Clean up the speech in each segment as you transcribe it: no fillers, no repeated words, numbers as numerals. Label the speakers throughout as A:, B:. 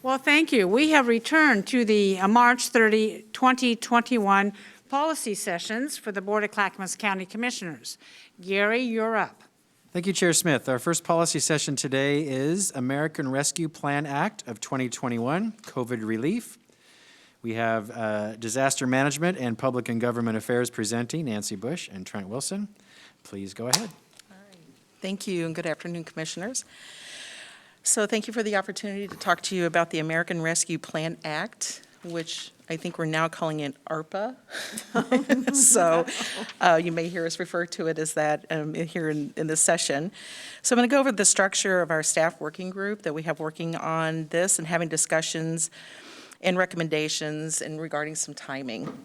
A: Well, thank you. We have returned to the March 30, 2021 policy sessions for the Board of Clackamas County Commissioners. Gary, you're up.
B: Thank you, Chair Smith. Our first policy session today is American Rescue Plan Act of 2021, COVID relief. We have Disaster Management and Public and Government Affairs presenting, Nancy Bush and Trent Wilson. Please go ahead.
C: All right. Thank you, and good afternoon, Commissioners. So thank you for the opportunity to talk to you about the American Rescue Plan Act, which I think we're now calling it ARPA. So you may hear us refer to it as that here in this session. So I'm going to go over the structure of our staff working group that we have working on this and having discussions and recommendations and regarding some timing.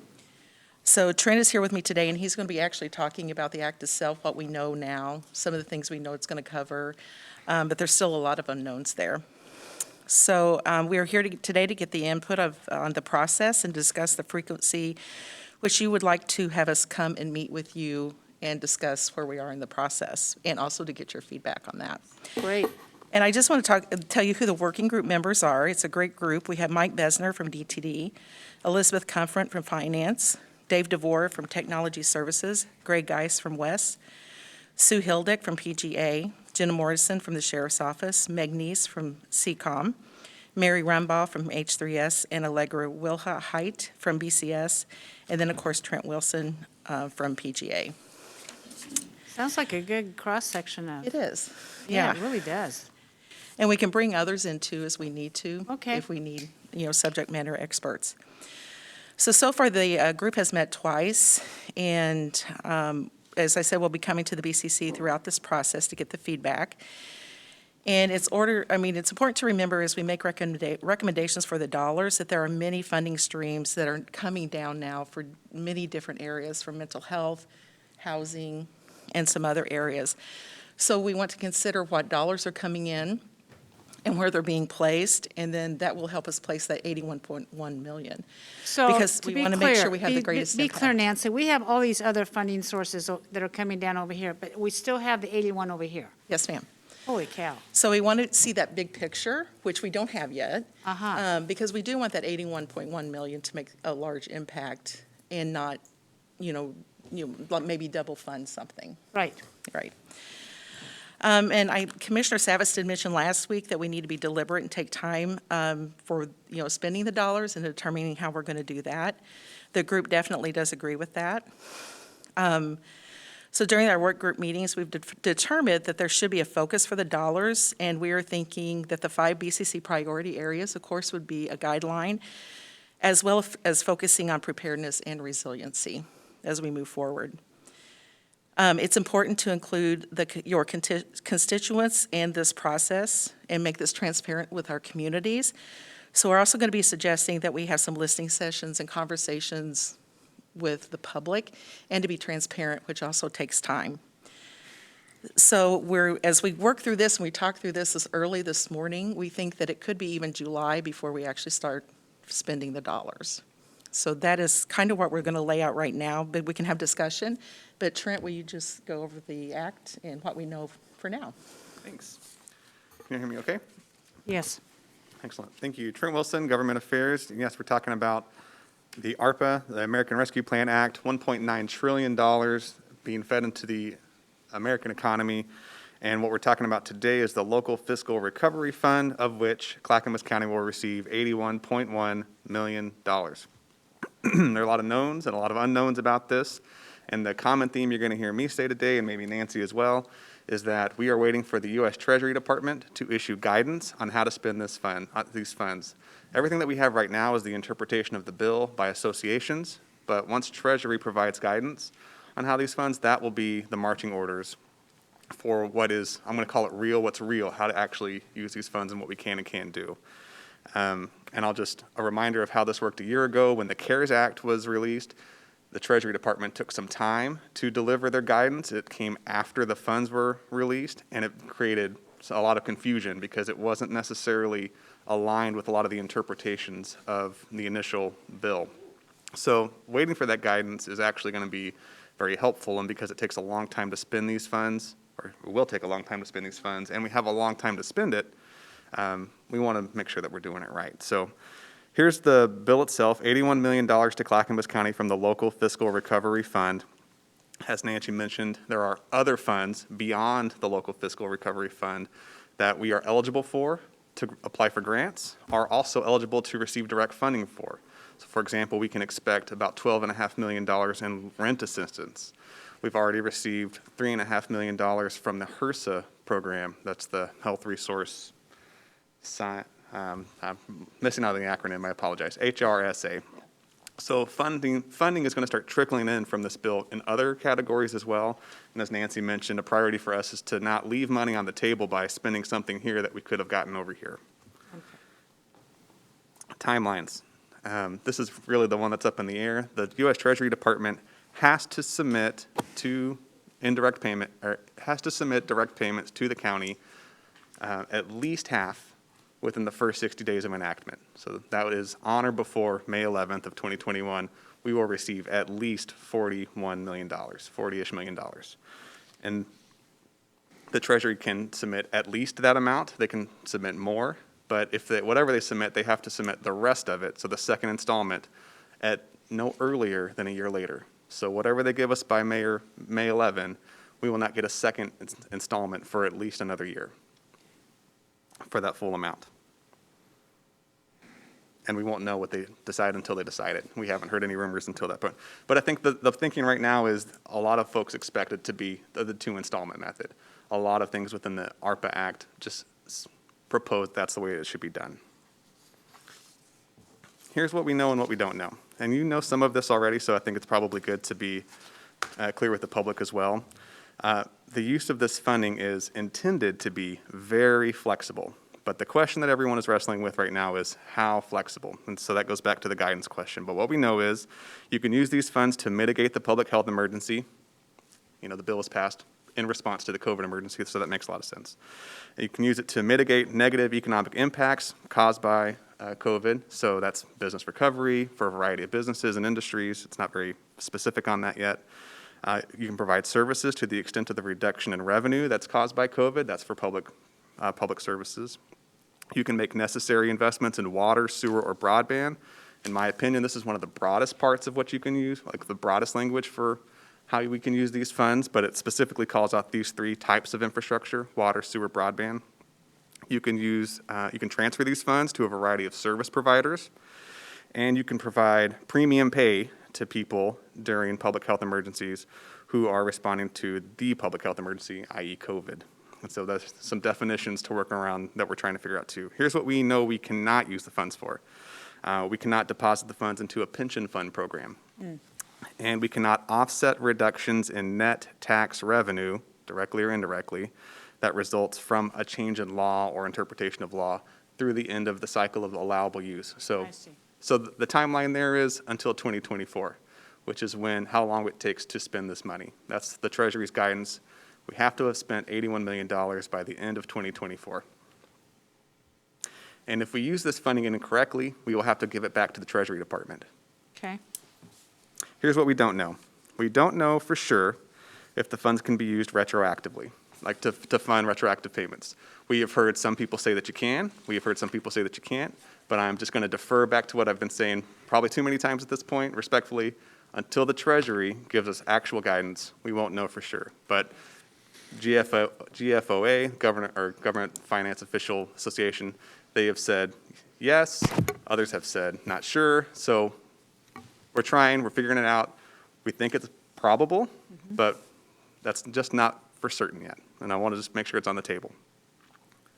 C: So Trent is here with me today, and he's going to be actually talking about the act itself, what we know now, some of the things we know it's going to cover, but there's still a lot of unknowns there. So we are here today to get the input on the process and discuss the frequency which you would like to have us come and meet with you and discuss where we are in the process, and also to get your feedback on that.
A: Great.
C: And I just want to tell you who the working group members are. It's a great group. We have Mike Besner from DTD, Elizabeth Comfort from Finance, Dave DeVore from Technology Services, Greg Geis from WES, Sue Hildick from PGA, Jenna Morrison from the Sheriff's Office, Meg Neese from CCOM, Mary Rumbaugh from H3S, and Allegra Wilha Height from BCS, and then, of course, Trent Wilson from PGA.
A: Sounds like a good cross-section of.
C: It is.
A: Yeah, it really does.
C: And we can bring others in too as we need to.
A: Okay.
C: If we need, subject matter experts. So far the group has met twice, and as I said, we'll be coming to the BCC throughout this process to get the feedback. And it's important to remember as we make recommendations for the dollars that there are many funding streams that are coming down now for many different areas, from mental health, housing, and some other areas. So we want to consider what dollars are coming in and where they're being placed, and then that will help us place that $81.1 million.
A: So
C: Because
A: to
C: we
A: be
C: want to make
A: clear,
C: sure we have the greatest
A: Be
C: impact.
A: clear, Nancy, we have all these other funding sources that are coming down over here, but we still have the 81 over here.
C: Yes, ma'am.
A: Holy cow.
C: So we want to see that big picture, which we don't have yet,
A: Uh-huh.
C: because we do want that $81.1 million to make a large impact and not, maybe double fund something.
A: Right.
C: Right. And Commissioner Savas did mention last week that we need to be deliberate and take time for, spending the dollars and determining how we're going to do that. The group definitely does agree with that. So during our work group meetings, we've determined that there should be a focus for the dollars, and we are thinking that the 5 BCC priority areas, of course, would be a guideline, as well as focusing on preparedness and resiliency as we move forward. It's important to include your constituents in this process and make this transparent with our communities. So we're also going to be suggesting that we have some listening sessions and conversations with the public, and to be transparent, which also takes time. So as we work through this and we talk through this early this morning, we think that it could be even July before we actually start spending the dollars. So that is kind of what we're going to lay out right now, but we can have discussion. But Trent, will you just go over the act and what we know for now?
D: Thanks. Can you hear me okay?
A: Yes.
D: Excellent. Thank you. Trent Wilson, Government Affairs. Yes, we're talking about the ARPA, the American Rescue Plan Act, $1.9 trillion being fed into the American economy. And what we're talking about today is the Local Fiscal Recovery Fund, of which Clackamas County will receive $81.1 million. There are a lot of knowns and a lot of unknowns about this. And the common theme you're going to hear me say today, and maybe Nancy as well, is that we are waiting for the U.S. Treasury Department to issue guidance on how to spend these funds. Everything that we have right now is the interpretation of the bill by associations, but once Treasury provides guidance on how these funds, that will be the marching orders for what is, I'm going to call it what's real, how to actually use these funds and what we can and can't do. And a reminder of how this worked a year ago when the CARES Act was released. The Treasury Department took some time to deliver their guidance. It came after the funds were released, and it created a lot of confusion because it wasn't necessarily aligned with a lot of the interpretations of the initial bill. So waiting for that guidance is actually going to be very helpful, and because it takes a long time to spend these funds, or it will take a long time to spend these funds, and we have a long time to spend it, We want to make sure that we're doing it right. So here's the bill itself, $81 million to Clackamas County from the local fiscal recovery fund. As Nancy mentioned, there are other funds beyond the local fiscal recovery fund that we are eligible for to apply for grants, are also eligible to receive direct funding for. So for example, we can expect about $12.5 million in rent assistance. We've already received $3.5 million from the HRSA program. That's the Health Resource I'm missing out on the acronym, I apologize, HRSA. So funding is going to start trickling in from this bill in other categories as well. And as Nancy mentioned, a priority for us is to not leave money on the table by spending something here that we could have gotten over here. Timelines. This is really the one that's up in the air. The U.S. Treasury Department has to submit direct payments to the county, at least half within the first 60 days of enactment. So that is on or before May 11th of 2021, we will receive at least $41 million, $40-ish million. And the Treasury can submit at least that amount. They can submit more, but whatever they submit, they have to submit the rest of it, so the second installment, at no earlier than a year later. So whatever they give us by May 11, we will not get a second installment for at least another year for that full amount. And we won't know what they decide until they decide it. We haven't heard any rumors until that point. But I think the thinking right now is a lot of folks expect it to be the two installment method. A lot of things within the ARPA Act just propose that's the way it should be done. Here's what we know and what we don't know. And you know some of this already, so I think it's probably good to be clear with the public as well. The use of this funding is intended to be very flexible. But the question that everyone is wrestling with right now is how flexible. And so that goes back to the guidance question. But what we know is you can use these funds to mitigate the public health emergency. You know, the bill was passed in response to the COVID emergency, so that makes a lot of sense. You can use it to mitigate negative economic impacts caused by COVID. So that's business recovery for a variety of businesses and industries. It's not very specific on that yet. You can provide services to the extent of the reduction in revenue that's caused by COVID. That's for public services. You can make necessary investments in water, sewer, or broadband. In my opinion, this is one of the broadest parts of what you can use, like the broadest language for how we can use these funds, but it specifically calls out these three types of infrastructure: water, sewer, broadband. You can transfer these funds to a variety of service providers, and you can provide premium pay to people during public health emergencies who are responding to the public health emergency, i.e. COVID. And so there's some definitions to work around that we're trying to figure out too. Here's what we know we cannot use the funds for. We cannot deposit the funds into a pension fund program. And we cannot offset reductions in net tax revenue, directly or indirectly, that results from a change in law or interpretation of law through the end of the cycle of allowable use.
A: I see.
D: So the timeline there is until 2024, which is how long it takes to spend this money. That's the Treasury's guidance. We have to have spent $81 million by the end of 2024. And if we use this funding incorrectly, we will have to give it back to the Treasury Department.
A: Okay.
D: Here's what we don't know. We don't know for sure if the funds can be used retroactively, like to fund retroactive payments. We have heard some people say that you can. We have heard some people say that you can't. But I'm just going to defer back to what I've been saying probably too many times at this point, respectfully. Until the Treasury gives us actual guidance, we won't know for sure. But GFOA, Government Finance Official Association, they have said yes. Others have said not sure. So we're trying. We're figuring it out. We think it's probable, but that's just not for certain yet. And I want to just make sure it's on the table.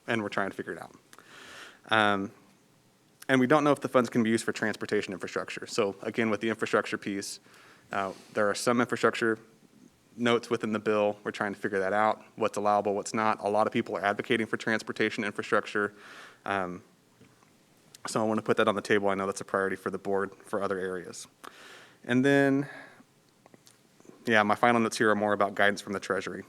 D: And we're trying to figure it out. And we don't know if the funds can be used for transportation infrastructure. So again, with the infrastructure piece, there are some infrastructure notes within the bill. We're trying to figure that out, what's allowable, what's not. A lot of people are advocating for transportation infrastructure. So I want to put that on the table. I know that's a priority for the board for other areas. And then, yeah, my final notes here are more about guidance from the Treasury.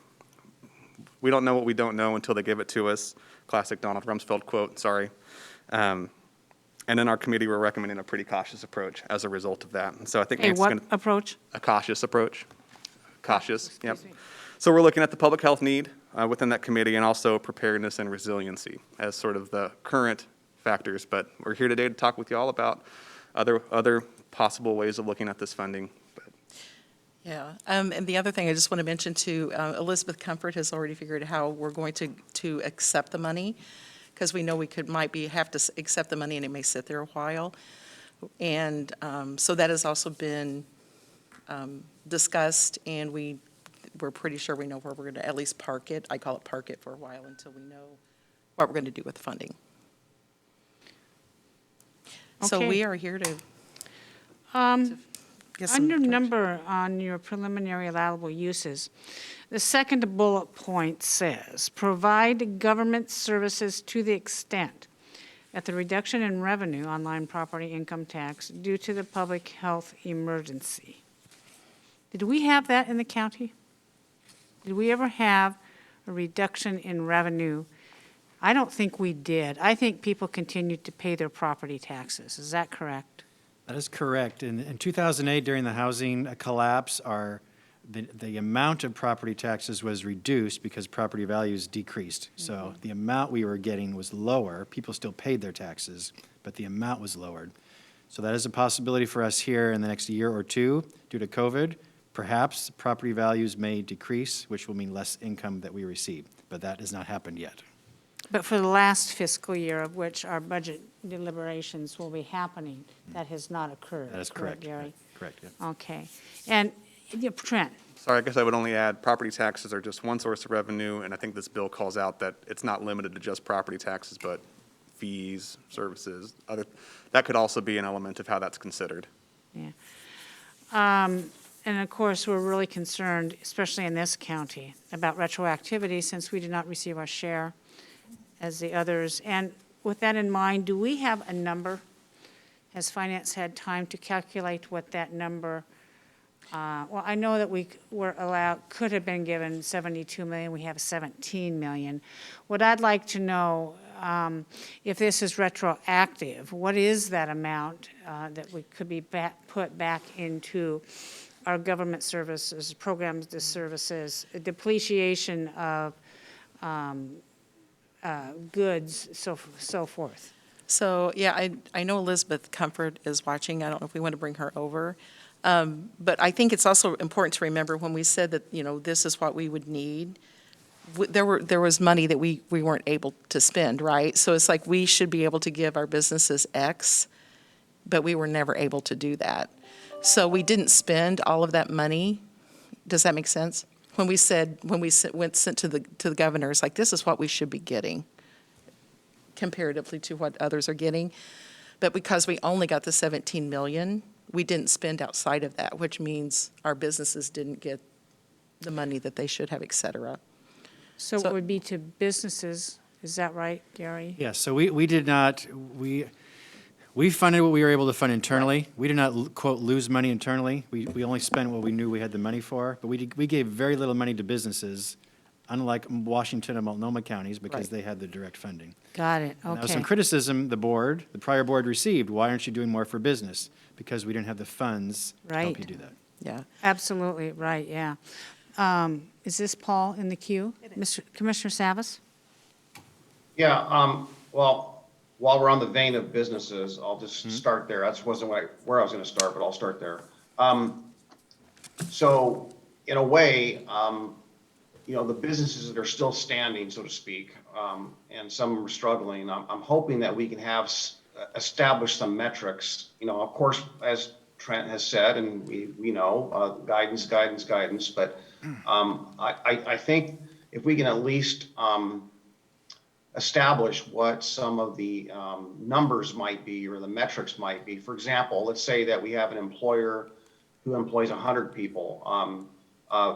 D: We don't know what we don't know until they give it to us. Classic Donald Rumsfeld quote, sorry. And in our committee, we're recommending a pretty cautious approach as a result of that. And so I think
A: Hey,
D: Nancy's
A: what
D: gonna-
A: approach?
D: a cautious approach. Cautious, yep.
A: Excuse me.
D: So we're looking at the public health need. within that committee, and also preparedness and resiliency as sort of the current factors. But we're here today to talk with you all about other possible ways of looking at this funding.
C: Yeah, and the other thing I just want to mention too, Elizabeth Comfort has already figured out how we're going to accept the money, because we know we have to accept the money and it may sit there a while. And so that has also been discussed, and we're pretty sure we know where we're going to at least park it. I call it park it for a while until we know what we're going to do with the funding. So
A: Okay.
C: we are here to get some
A: Under
C: direction.
A: number on your preliminary allowable uses, the second bullet point says, provide government services to the extent that the reduction in revenue on line property income tax due to the public health emergency. Did we have that in the county? Did we ever have a reduction in revenue? I don't think we did. I think people continued to pay their property taxes. Is that correct?
B: That is correct. In 2008, during the housing collapse, the amount of property taxes was reduced because property values decreased. So the amount we were getting was lower. People still paid their taxes, but the amount was lowered. So that is a possibility for us here in the next year or two due to COVID. Perhaps property values may decrease, which will mean less income that we receive, but that has not happened yet.
A: But for the last fiscal year of which our budget deliberations will be happening, that has not occurred.
B: That is correct.
A: Gary?
B: Correct, yeah.
A: Okay. And Trent,
D: Sorry, I guess I would only add, property taxes are just one source of revenue, and I think this bill calls out that it's not limited to just property taxes, but fees, services, that could also be an element of how that's considered.
A: yeah. And of course, we're really concerned, especially in this county, about retroactivity since we did not receive our share as the others. And with that in mind, do we have a number? Has finance had time to calculate what that number? Well, I know that we could have been given 72 million. We have 17 million. What I'd like to know, if this is retroactive, what is that amount that we could be put back into our government services, programs, the services, depreciation of goods, so forth?
C: So, yeah, I know Elizabeth Comfort is watching. I don't know if we want to bring her over. But I think it's also important to remember when we said that, this is what we would need, there was money that we weren't able to spend, right? So it's like we should be able to give our businesses X, but we were never able to do that. So we didn't spend all of that money. Does that make sense? When we sent to the governors, like, this is what we should be getting comparatively to what others are getting. But because we only got the 17 million, we didn't spend outside of that, which means our businesses didn't get the money that they should have, et cetera.
A: So it would be to businesses, is that right, Gary?
B: Yeah, so we did not, we funded what we were able to fund internally. We did not, quote, lose money internally. We only spent what we knew we had the money for, but we gave very little money to businesses, unlike Washington and Multnomah counties, because
C: Right.
B: they had the direct funding.
A: Got it,
B: And that was some
A: okay.
B: criticism the prior board received. Why aren't you doing more for business? Because we didn't have the funds to help you
A: Right.
B: do that.
C: Yeah.
A: Absolutely, right, yeah. Is this Paul in the queue? Commissioner Savas?
E: Yeah, well, while we're on the vein of businesses, I'll just start there. That wasn't where I was gonna start, but I'll start there. So in a way, the businesses that are still standing, so to speak, and some are struggling, I'm hoping that we can establish some metrics. Of course, as Trent has said, and we know, guidance, but I think if we can at least establish what some of the numbers might be or the metrics might be. For example, let's say that we have an employer who employs 100 people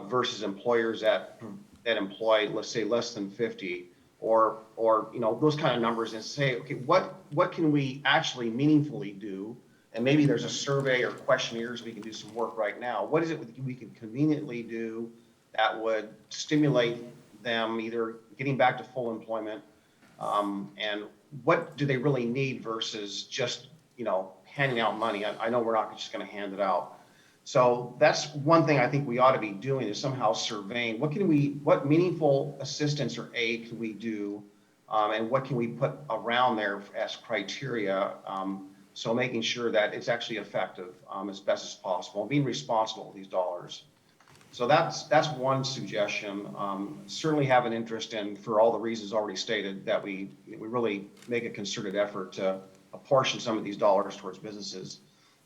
E: versus employers that employ, let's say, less than 50, or those kind of numbers, and say, okay, what can we actually meaningfully do? And maybe there's a survey or questionnaires, we can do some work right now. What is it we can conveniently do that would stimulate them either getting back to full employment, and what do they really need versus just handing out money? I know we're not just going to hand it out. So that's one thing I think we ought to be doing, is somehow surveying, what meaningful assistance or aid can we do? And what can we put around there as criteria? So making sure that it's actually effective as best as possible, and being responsible with these dollars. So that's one suggestion. Certainly have an interest in, for all the reasons already stated, that we really make a concerted effort to apportion some of these dollars towards businesses.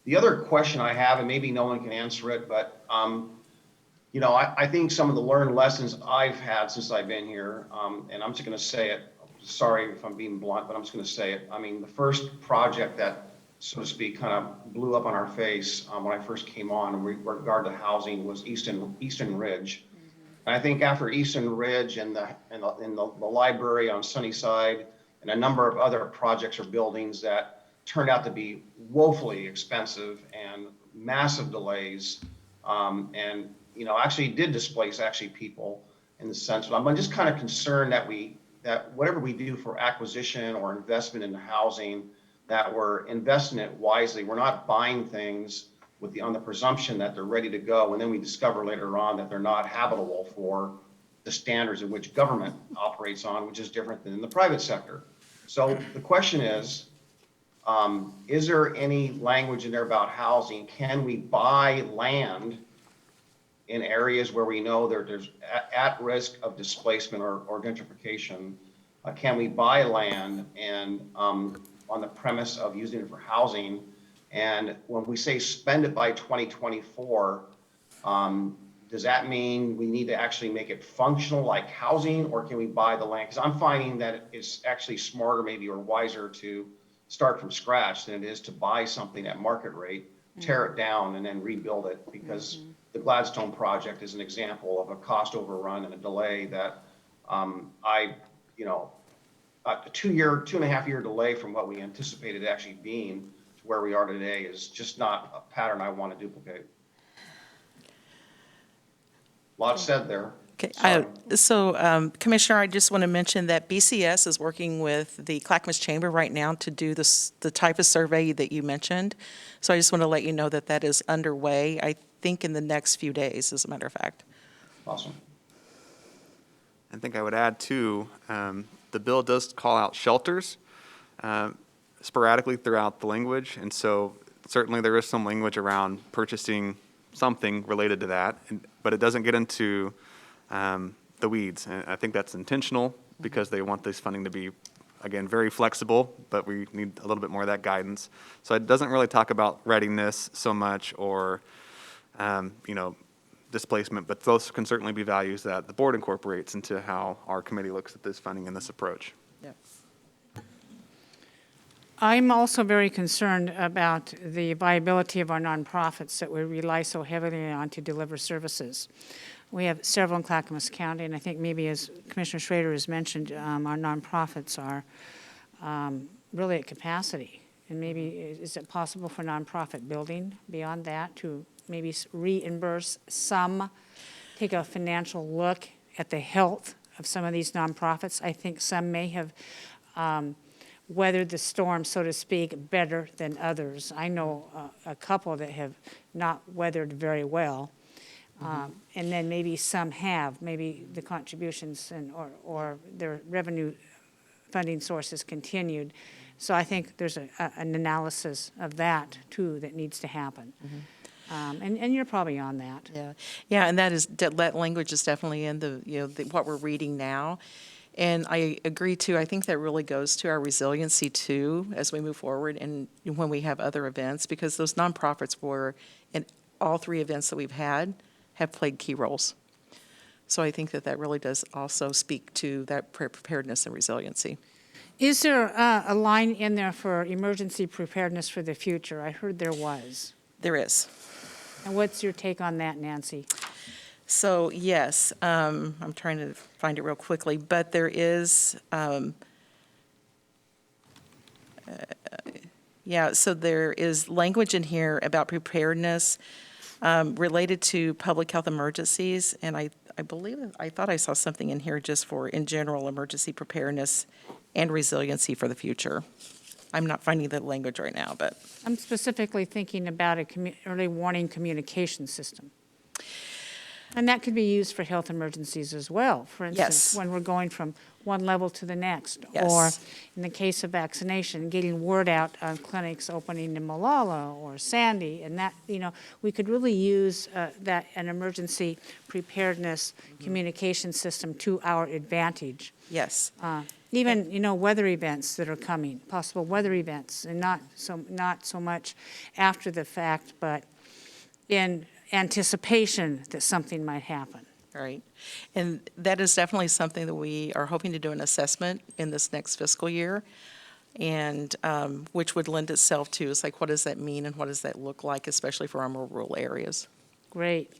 E: The other question I have, and maybe no one can answer it, but I think some of the learned lessons I've had since I've been here, and I'm just going to say it. Sorry if I'm being blunt, but I'm just going to say it. I mean, the first project that, so to speak, kind of blew up on our face when I first came on in regard to housing was Easton Ridge. And I think after Easton Ridge and the library on Sunnyside and a number of other projects or buildings that turned out to be woefully expensive and massive delays, and actually did displace people in the sense. But I'm just kind of concerned that whatever we do for acquisition or investment in housing, that we're investing it wisely. We're not buying things on the presumption that they're ready to go, and then we discover later on that they're not habitable for the standards in which government operates on, which is different than in the private sector. So the question is there any language in there about housing? Can we buy land in areas where we know there's at risk of displacement or gentrification? Can we buy land and on the premise of using it for housing? And when we say spend it by 2024, does that mean we need to actually make it functional like housing, or can we buy the land? Because I'm finding that it's actually smarter maybe, or wiser, to start from scratch than it is to buy something at market rate, tear it down, and then rebuild it. Because the Gladstone project is an example of a cost overrun and a delay that a 2.5 year delay from what we anticipated actually being to where we are today is just not a pattern I want to duplicate. Lot said there.
C: Okay,
E: Sorry.
C: Commissioner, I just want to mention that BCS is working with the Clackamas Chamber right now to do the type of survey that you mentioned. So I just want to let you know that that is underway, I think in the next few days, as a matter of fact.
E: Awesome.
D: I think I would add too, the bill does call out shelters sporadically throughout the language, and so certainly there is some language around purchasing something related to that, but it doesn't get into the weeds. And I think that's intentional because they want this funding to be, again, very flexible, but we need a little bit more of that guidance. So it doesn't really talk about readiness so much, or displacement, but those can certainly be values that the board incorporates into how our committee looks at this funding and this approach.
C: Yeah.
A: I'm also very concerned about the viability of our nonprofits that we rely so heavily on to deliver services. We have several in Clackamas County, and I think maybe, as Commissioner Schrader has mentioned, our nonprofits are really at capacity. And maybe, is it possible for nonprofit building beyond that to maybe reimburse some, take a financial look at the health of some of these nonprofits? I think some may have weathered the storm, so to speak, better than others. I know a couple that have not weathered very well. And then maybe some have, maybe the contributions or their revenue funding sources continued. So I think there's an analysis of that too that needs to happen. And you're probably on that.
C: Yeah, and that language is definitely in what we're reading now. And I agree too. I think that really goes to our resiliency too as we move forward and when we have other events, because those nonprofits were in all three events that we've had have played key roles. So I think that really does also speak to that preparedness and resiliency.
A: Is there a line in there for emergency preparedness for the future? I heard there was.
C: There is.
A: And what's your take on that, Nancy?
C: So yes, I'm trying to find it real quickly, but there is, so there is language in here about preparedness related to public health emergencies, and I thought I saw something in here just for, in general, emergency preparedness and resiliency for the future. I'm not finding the language right now, but.
A: I'm specifically thinking about a early warning communication system. And that could be used for health emergencies as well. For instance,
C: Yes.
A: when we're going from one level to the next.
C: Yes.
A: Or in the case of vaccination, getting word out on clinics opening in Malala or Sandy. And that, we could really use an emergency preparedness communication system to our advantage.
C: Yes.
A: Even, weather events that are coming, possible weather events, and not so much after the fact, but in anticipation that something might happen.
C: Right. And that is definitely something that we are hoping to do an assessment in this next fiscal year, and which would lend itself to, is like, what does that mean and what does that look like, especially for our more rural areas?
A: Great.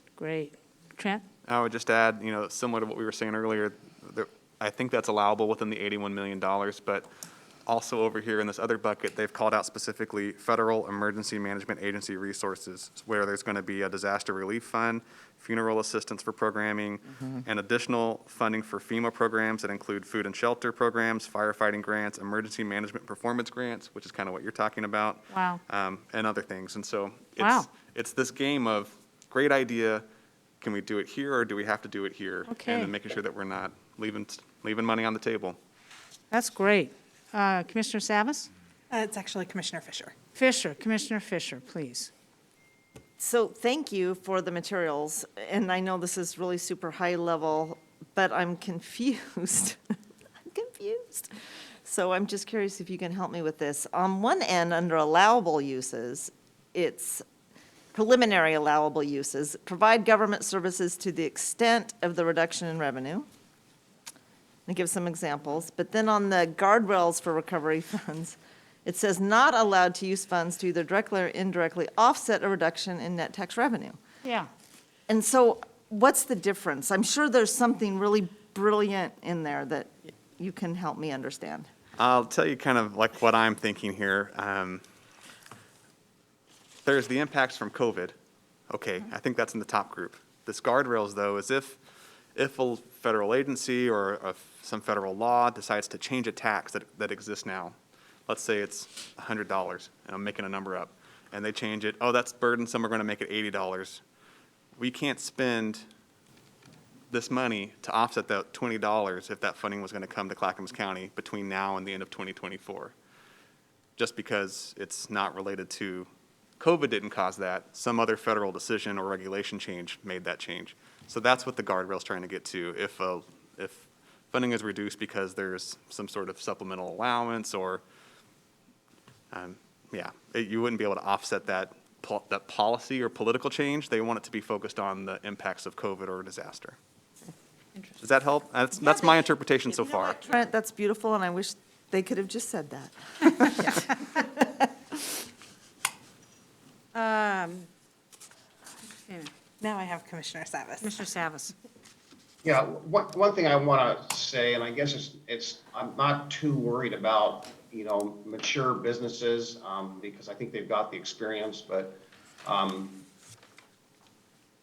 A: Trent?
D: I would just add, similar to what we were saying earlier, I think that's allowable within the $81 million, but also over here in this other bucket, they've called out specifically Federal Emergency Management Agency resources, where there's going to be a disaster relief fund, funeral assistance for programming, and additional funding for FEMA programs that include food and shelter programs, firefighting grants, emergency management performance grants, which is kind of what you're talking about.
A: Wow.
D: And other things. And so
A: Wow.
D: it's this game of great idea, can we do it here or do we have to do it here?
A: Okay.
D: And then making sure that we're not leaving money on the table.
A: That's great. Commissioner Savas?
F: It's actually Commissioner Fisher.
A: Commissioner Fisher, please.
G: So thank you for the materials, and I know this is really super high level, but I'm confused. I'm confused. So I'm just curious if you can help me with this. On one end, under allowable uses, it's preliminary allowable uses, provide government services to the extent of the reduction in revenue. And give some examples. But then on the guardrails for recovery funds, it says not allowed to use funds to either directly or indirectly offset a reduction in net tax revenue.
A: Yeah.
G: And so what's the difference? I'm sure there's something really brilliant in there that you can help me understand.
D: I'll tell you kind of like what I'm thinking here. There's the impacts from COVID. Okay, I think that's in the top group. This guardrails, though, is if a federal agency or some federal law decides to change a tax that exists now, let's say it's $100, and I'm making a number up, and they change it, that's burdensome, we're going to make it $80. We can't spend this money to offset that $20 if that funding was going to come to Clackamas County between now and the end of 2024. Just because it's not related to COVID didn't cause that, some other federal decision or regulation change made that change. So that's what the guardrail's trying to get to. If funding is reduced because there's some sort of supplemental allowance or, you wouldn't be able to offset that policy or political change. They want it to be focused on the impacts of COVID or disaster. Does that help? That's my interpretation so far.
G: Trent, that's beautiful, and I wish they could have just said that.
F: Now I have Commissioner Savas.
A: Commissioner Savas.
E: Yeah, one thing I want to say, and I guess I'm not too worried about, mature businesses, because I think they've got the experience, but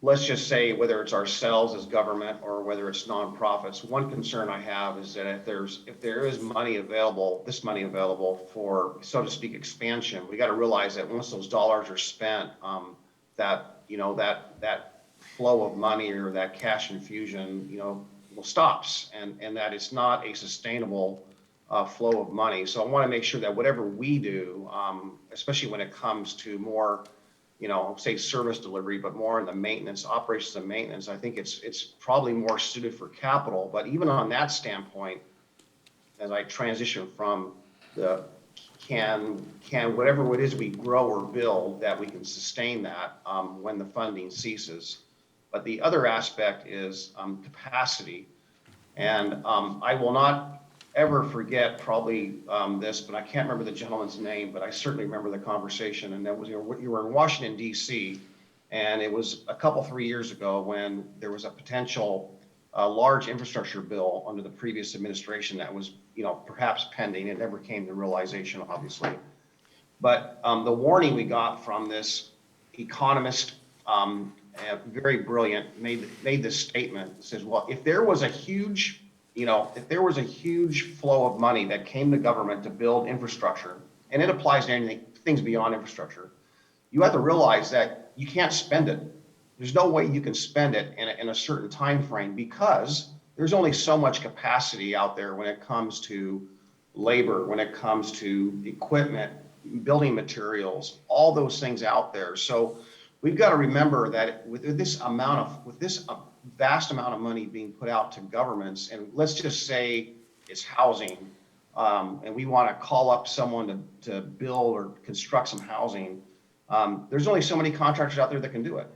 E: let's just say whether it's ourselves as government or whether it's nonprofits, one concern I have is that if there is money available, this money available for, so to speak, expansion, we got to realize that once those dollars are spent, that flow of money or that cash infusion, stops, and that it's not a sustainable flow of money. So I want to make sure that whatever we do, especially when it comes to more, say service delivery, but more in the maintenance, operations and maintenance, I think it's probably more suited for capital. But even on that standpoint, as I transition from the can whatever it is we grow or build, that we can sustain that when the funding ceases. But the other aspect is capacity. And I will not ever forget probably this, but I can't remember the gentleman's name, but I certainly remember the conversation. And that was, you were in Washington, D.C., and it was 3 years ago when there was a potential large infrastructure bill under the previous administration that was, perhaps pending. It never came to realization, obviously. But the warning we got from this economist, very brilliant, made this statement. It says, well, if there was a huge flow of money that came to government to build infrastructure, and it applies to anything, things beyond infrastructure, you have to realize that you can't spend it. There's no way you can spend it in a certain time frame because there's only so much capacity out there when it comes to labor, when it comes to equipment, building materials, all those things out there. So we've got to remember that with this vast amount of money being put out to governments, and let's just say it's housing, and we want to call up someone to build or construct some housing, there's only so many contractors out there that can do it,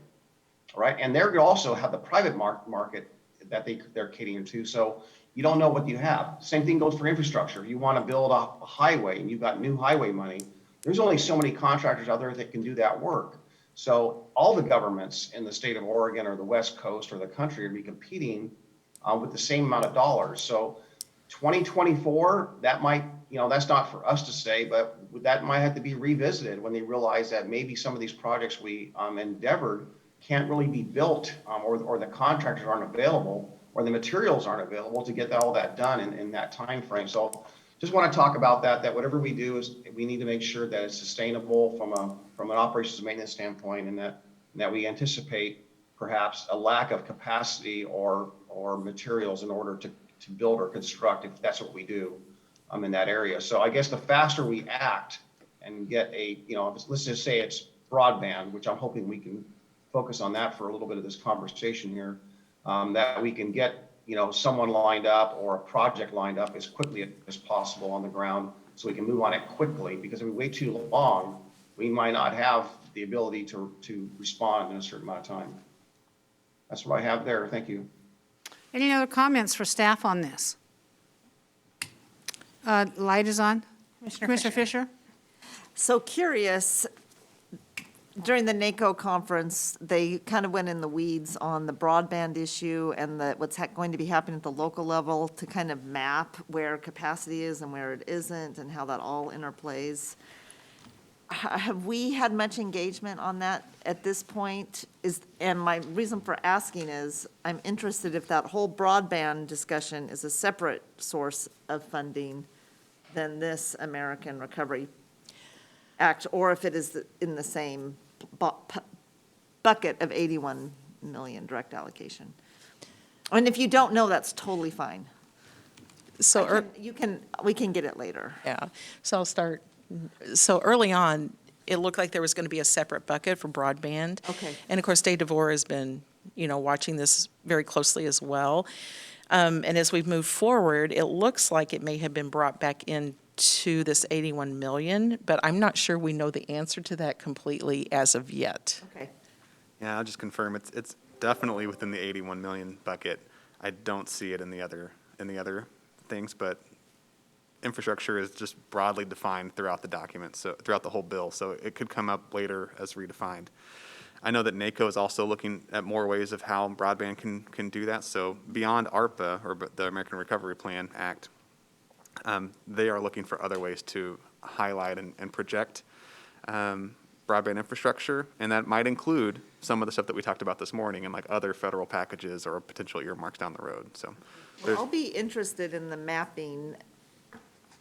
E: right? And they're going to also have the private market that they're catering to. So you don't know what you have. Same thing goes for infrastructure. You want to build a highway and you've got new highway money. There's only so many contractors out there that can do that work. So all the governments in the state of Oregon or the West Coast or the country are be competing with the same amount of dollars. So 2024, that might, that's not for us to say, but that might have to be revisited when they realize that maybe some of these projects we endeavored can't really be built, or the contractors aren't available, or the materials aren't available to get all that done in that time frame. So just want to talk about that whatever we do is we need to make sure that it's sustainable from an operations and maintenance standpoint, and that we anticipate perhaps a lack of capacity or materials in order to build or construct, if that's what we do in that area. So I guess the faster we act and get let's just say it's broadband, which I'm hoping we can focus on that for a little bit of this conversation here, that we can get someone lined up or a project lined up as quickly as possible on the ground so we can move on it quickly, because if we wait too long, we might not have the ability to respond in a certain amount of time. That's what I have there. Thank you.
A: Any other comments for staff on this? Light is on. Commissioner Fisher?
G: So curious, during the NACO conference, they kind of went in the weeds on the broadband issue and what's going to be happening at the local level to kind of map where capacity is and where it isn't and how that all interplays. Have we had much engagement on that at this point? And my reason for asking is, I'm interested if that whole broadband discussion is a separate source of funding than this American Recovery Act, or if it is in the same bucket of 81 million direct allocation. And if you don't know, that's totally fine.
C: So,
G: We can get it later.
C: yeah, so I'll start. So early on, it looked like there was going to be a separate bucket for broadband.
G: Okay.
C: And of course, Dave DeVore has been, watching this very closely as well. And as we've moved forward, it looks like it may have been brought back into this 81 million, but I'm not sure we know the answer to that completely as of yet.
G: Okay.
D: Yeah, I'll just confirm, it's definitely within the 81 million bucket. I don't see it in the other things, but infrastructure is just broadly defined throughout the document, so throughout the whole bill, so it could come up later as redefined. I know that NACO is also looking at more ways of how broadband can do that. So beyond ARPA, or the American Recovery Plan Act, they are looking for other ways to highlight and project broadband infrastructure, and that might include some of the stuff that we talked about this morning and like other federal packages or potential earmarks down the road. So
G: Well, I'll be interested in the mapping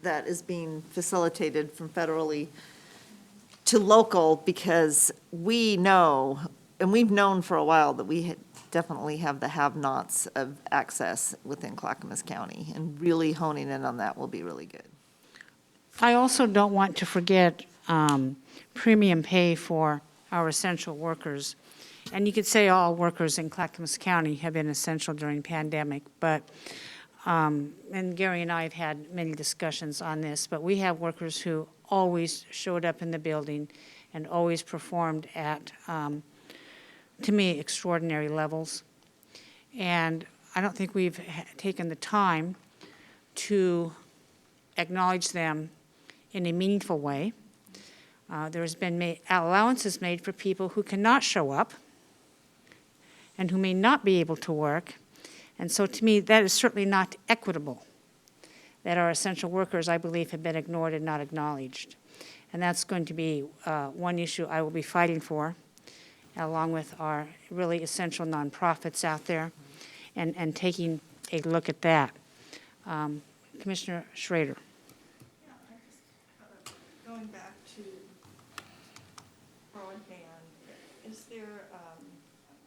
G: that is being facilitated from federally to local, because we know, and we've known for a while, that we definitely have the have-nots of access within Clackamas County, and really honing in on that will be really good.
A: I also don't want to forget premium pay for our essential workers. And you could say all workers in Clackamas County have been essential during pandemic, but, and Gary and I have had many discussions on this, but we have workers who always showed up in the building and always performed at, to me, extraordinary levels. And I don't think we've taken the time to acknowledge them in a meaningful way. There's been allowances made for people who cannot show up and who may not be able to work. And so to me, that is certainly not equitable, that our essential workers, I believe, have been ignored and not acknowledged. And that's going to be one issue I will be fighting for, along with our really essential nonprofits out there, and taking a look at that. Commissioner Schrader.
F: Going
H: broadband, is there,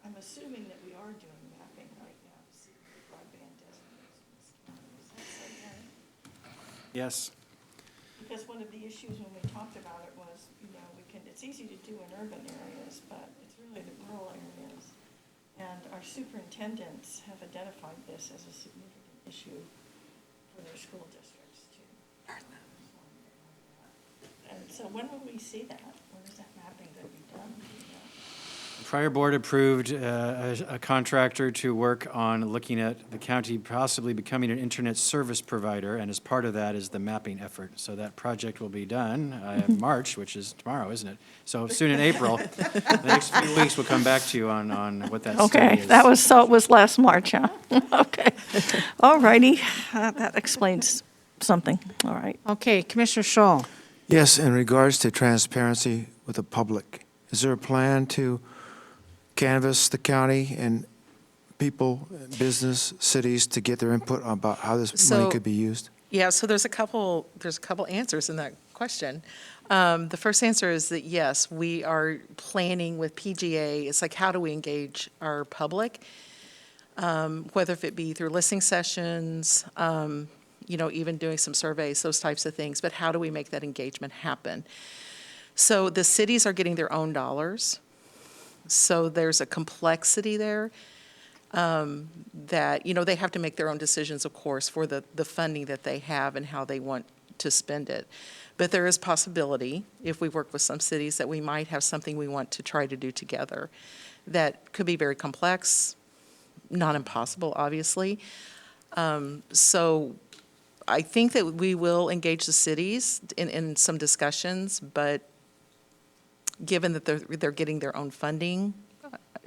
H: I'm assuming that we are doing mapping right now to see what broadband designations can. Is that so, Aaron?
B: Yes.
H: Because one of the issues when we talked about it was, it's easy to do in urban areas, but it's really the rural areas. And our superintendents have identified this as a significant issue for their school districts too. And so when will we see that? When is that mapping going to be done? Do you know?
B: Prior board approved a contractor to work on looking at the county possibly becoming an internet service provider, and as part of that is the mapping effort. So that project will be done in March, which is tomorrow, isn't it? So soon in April. The next few weeks, we'll come back to you on what that study
H: Okay,
B: is.
H: so it was last March, huh? Okay. All righty. That explains something. All right.
A: Okay, Commissioner Scholl.
I: Yes, in regards to transparency with the public, is there a plan to canvass the county and people, business, cities to get their input about how this money
C: So-
I: could be used?
C: Yeah, so there's a couple answers in that question. The first answer is that, yes, we are planning with PGA. It's like, how do we engage our public? Whether if it be through listening sessions, even doing some surveys, those types of things. But how do we make that engagement happen? So the cities are getting their own dollars. So there's a complexity there that, they have to make their own decisions, of course, for the funding that they have and how they want to spend it. But there is possibility, if we work with some cities, that we might have something we want to try to do together that could be very complex, not impossible, obviously. So I think that we will engage the cities in some discussions, but given that they're getting their own funding,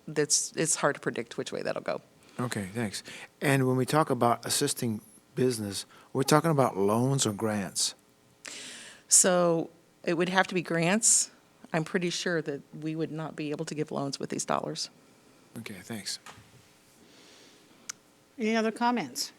C: it's hard to predict which way that'll go.
I: Okay, thanks. And when we talk about assisting business, we're talking about loans or grants?
C: So it would have to be grants. I'm pretty sure that we would not be able to give loans with these dollars.
I: Okay, thanks.
A: Any other comments?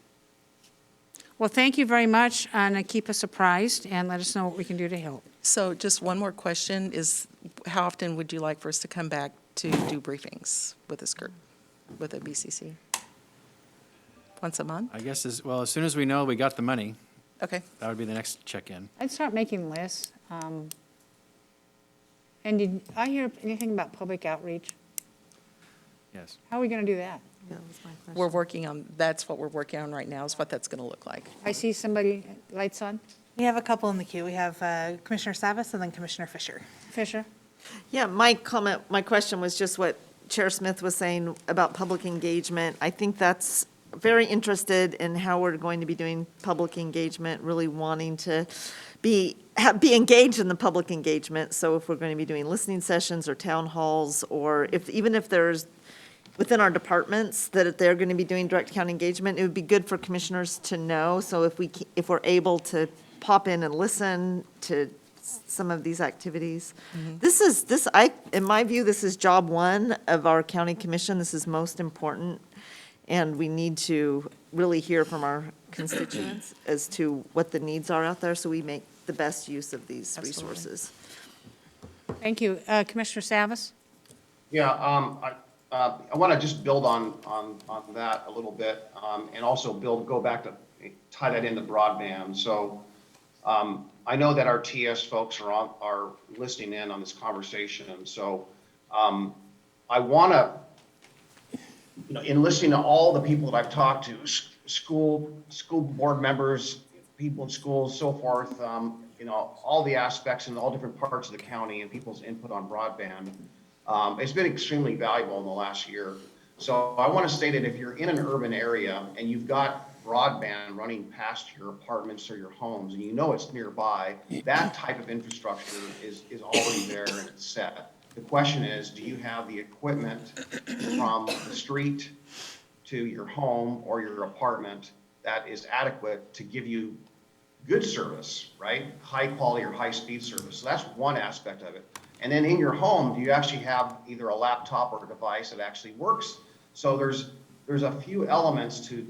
A: Well, thank you very much, and keep us apprised and let us know what we can do to help.
C: So just one more question is, how often would you like for us to come back to do briefings with this group, with the BCC? Once a month?
B: I guess as soon as we know we got the money,
C: Okay.
B: that would be the next check-in.
A: I'd start making lists. And did I hear anything about public outreach?
B: Yes.
A: How are we going to do that?
G: Yeah, that was my question.
C: We're working on, that's what we're working on right now, is what that's going to look like.
A: I see somebody, lights on.
F: We have a couple in the queue. We have Commissioner Savas and then Commissioner Fisher.
A: Fisher?
G: Yeah, my question was just what Chair Smith was saying about public engagement. I think that's very interested in how we're going to be doing public engagement, really wanting to be engaged in the public engagement. So if we're going to be doing listening sessions or town halls, or even if there's within our departments that they're going to be doing direct county engagement, it would be good for commissioners to know. So if we're able to pop in and listen to some of these activities. In my view, this is job one of our county commission. This is most important. And we need to really hear from our constituents as to what the needs are out there, so we make the best use of these
C: Absolutely.
G: resources.
A: Thank you. Commissioner Savas?
E: Yeah, I want to just build on that a little bit, and also go back to tie that into broadband. So I know that our TS folks are listening in on this conversation, and so I want to, in listening to all the people that I've talked to, school board members, people in schools, so forth, all the aspects in all different parts of the county and people's input on broadband. It's been extremely valuable in the last year. So I want to state that if you're in an urban area and you've got broadband running past your apartments or your homes and it's nearby, that type of infrastructure is already there and it's set. The question is, do you have the equipment from the street to your home or your apartment that is adequate to give you good service, right? High quality or high speed service. So that's one aspect of it. And then in your home, do you actually have either a laptop or a device that actually works? So there's a few elements to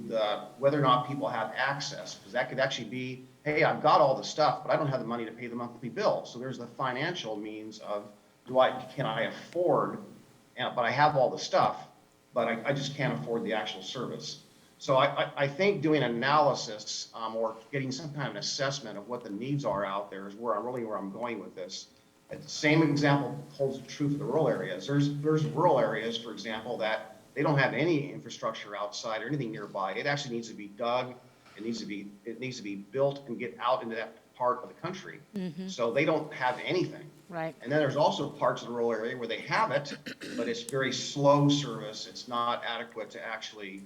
E: the whether or not people have access, because that could actually be, hey, I've got all the stuff, but I don't have the money to pay the monthly bill. So there's the financial means of can I afford, but I have all the stuff, but I just can't afford the actual service. So I think doing analysis or getting some kind of an assessment of what the needs are out there is where I'm going with this. The same example holds true for the rural areas. There's rural areas, for example, that they don't have any infrastructure outside or anything nearby. It actually needs to be dug. It needs to be built and get out into that part of the country. So they don't have anything.
A: Right.
E: And then there's also parts of the rural area where they have it, but it's very slow service. It's not adequate to actually,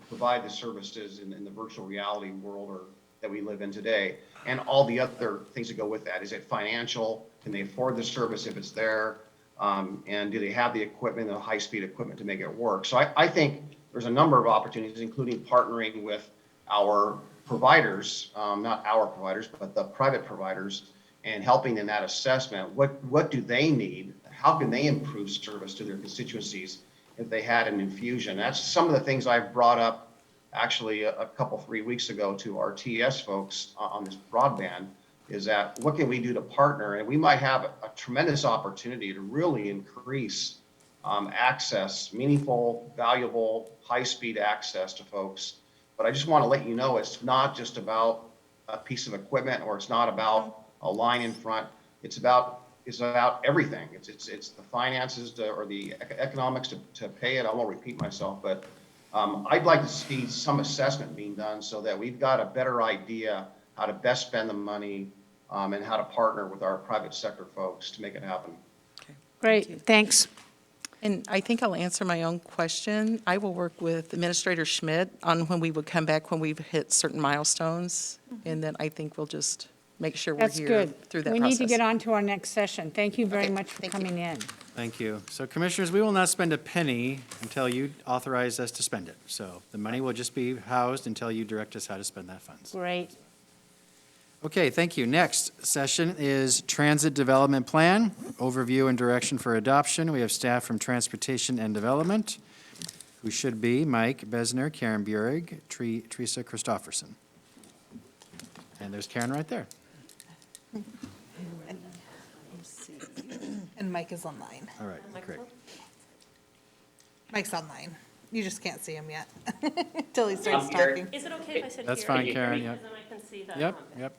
E: provide the services in the virtual reality world that we live in today. And all the other things that go with that. Is it financial? Can they afford the service if it's there? And do they have the equipment, the high-speed equipment to make it work? So I think there's a number of opportunities, including partnering with our providers, not our providers, but the private providers, and helping in that assessment. What do they need? How can they improve service to their constituencies if they had an infusion? That's some of the things I've brought up actually a couple, 3 weeks ago to our TS folks on this broadband, is that what can we do to partner? And we might have a tremendous opportunity to really increase access, meaningful, valuable, high-speed access to folks. But I just want to let you know, it's not just about a piece of equipment, or it's not about a line in front. It's about everything. It's the finances or the economics to pay it. I won't repeat myself, but I'd like to see some assessment being done so that we've got a better idea how to best spend the money and how to partner with our private sector folks to make it happen.
A: Great, thanks.
C: And I think I'll answer my own question. I will work with Administrator Schmidt on when we would come back when we've hit certain milestones. And then I think we'll just make sure we're
A: That's
C: here
A: good.
C: through that
A: We
C: process.
A: need to get on to our next session. Thank you very
C: Okay,
A: much for
C: thank you.
A: coming in.
B: Thank you. So Commissioners, we will not spend a penny until you authorize us to spend it. So the money will just be housed until you direct us how to spend that funds.
A: Great.
B: Okay, thank you. Next session is Transit Development Plan, Overview and Direction for Adoption. We have staff from Transportation and Development, who should be Mike Besner, Karen Burig, Teresa Christofferson. And there's Karen right there.
F: And Mike is online.
B: All right, great.
F: Mike's online. You just can't see him yet until he starts
J: I'm here.
F: talking.
K: Is it okay if I sit here?
B: That's fine, Karen,
K: Because
B: yep.
K: then I can see the.
B: Yep.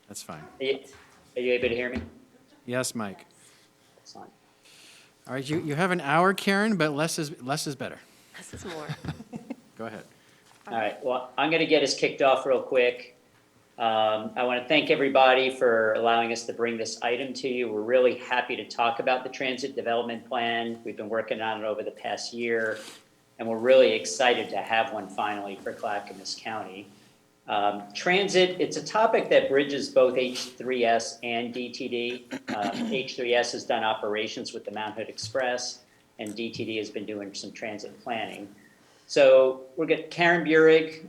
B: That's fine.
J: Are you able to hear me?
B: Yes, Mike.
J: That's fine.
B: All right, you have an hour, Karen, but less is better.
K: This is more.
B: Go ahead.
J: All right, well, I'm going to get us kicked off real quick. I want to thank everybody for allowing us to bring this item to you. We're really happy to talk about the Transit Development Plan. We've been working on it over the past year, and we're really excited to have one finally for Clackamas County. Transit, it's a topic that bridges both H3S and DTD. H3S has done operations with the Mount Hood Express, and DTD has been doing some transit planning. So we'll get Karen Burig,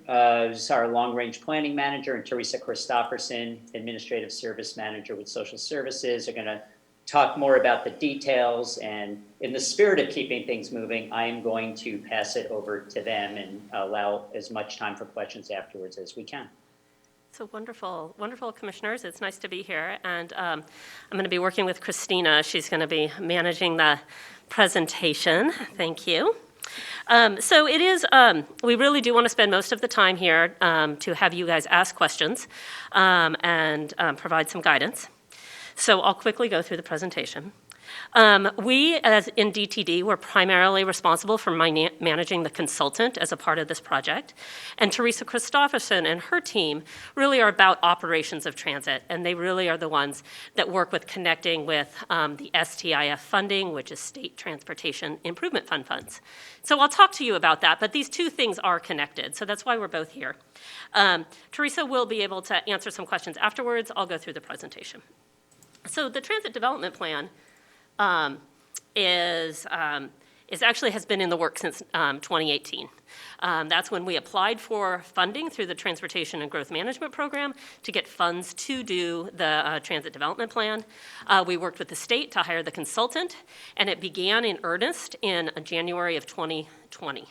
J: who's our long-range planning manager, and Teresa Christofferson, administrative service manager with social services, are going to talk more about the details. And in the spirit of keeping things moving, I am going to pass it over to them and allow as much time for questions afterwards as we can.
K: So wonderful, wonderful commissioners. It's nice to be here. And I'm going to be working with Christina. She's going to be managing the presentation. Thank you. So it is, we really do want to spend most of the time here to have you guys ask questions and provide some guidance. So I'll quickly go through the presentation. We, as in DTD, were primarily responsible for managing the consultant as a part of this project. And Teresa Christofferson and her team really are about operations of transit, and they really are the ones that work with connecting with the STIF funding, which is State Transportation Improvement Fund funds. So I'll talk to you about that, but these two things are connected, so that's why we're both here. Teresa will be able to answer some questions afterwards. I'll go through the presentation. So the Transit Development Plan is actually has been in the works since 2018. That's when we applied for funding through the Transportation and Growth Management Program to get funds to do the Transit Development Plan. We worked with the state to hire the consultant, and it began in earnest in January of 2020.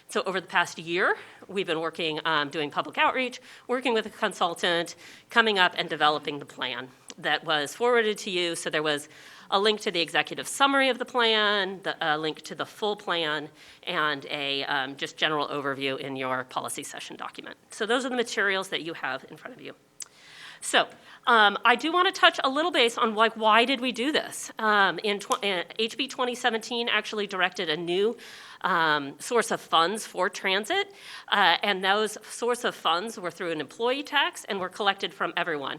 K: So over the past year, we've been working, doing public outreach, working with a consultant, coming up and developing the plan. that was forwarded to you. So there was a link to the executive summary of the plan, a link to the full plan, and a just general overview in your policy session document. So those are the materials that you have in front of you. So I do want to touch a little base on why did we do this. HB 2017 actually directed a new source of funds for transit, and those source of funds were through an employee tax and were collected from everyone,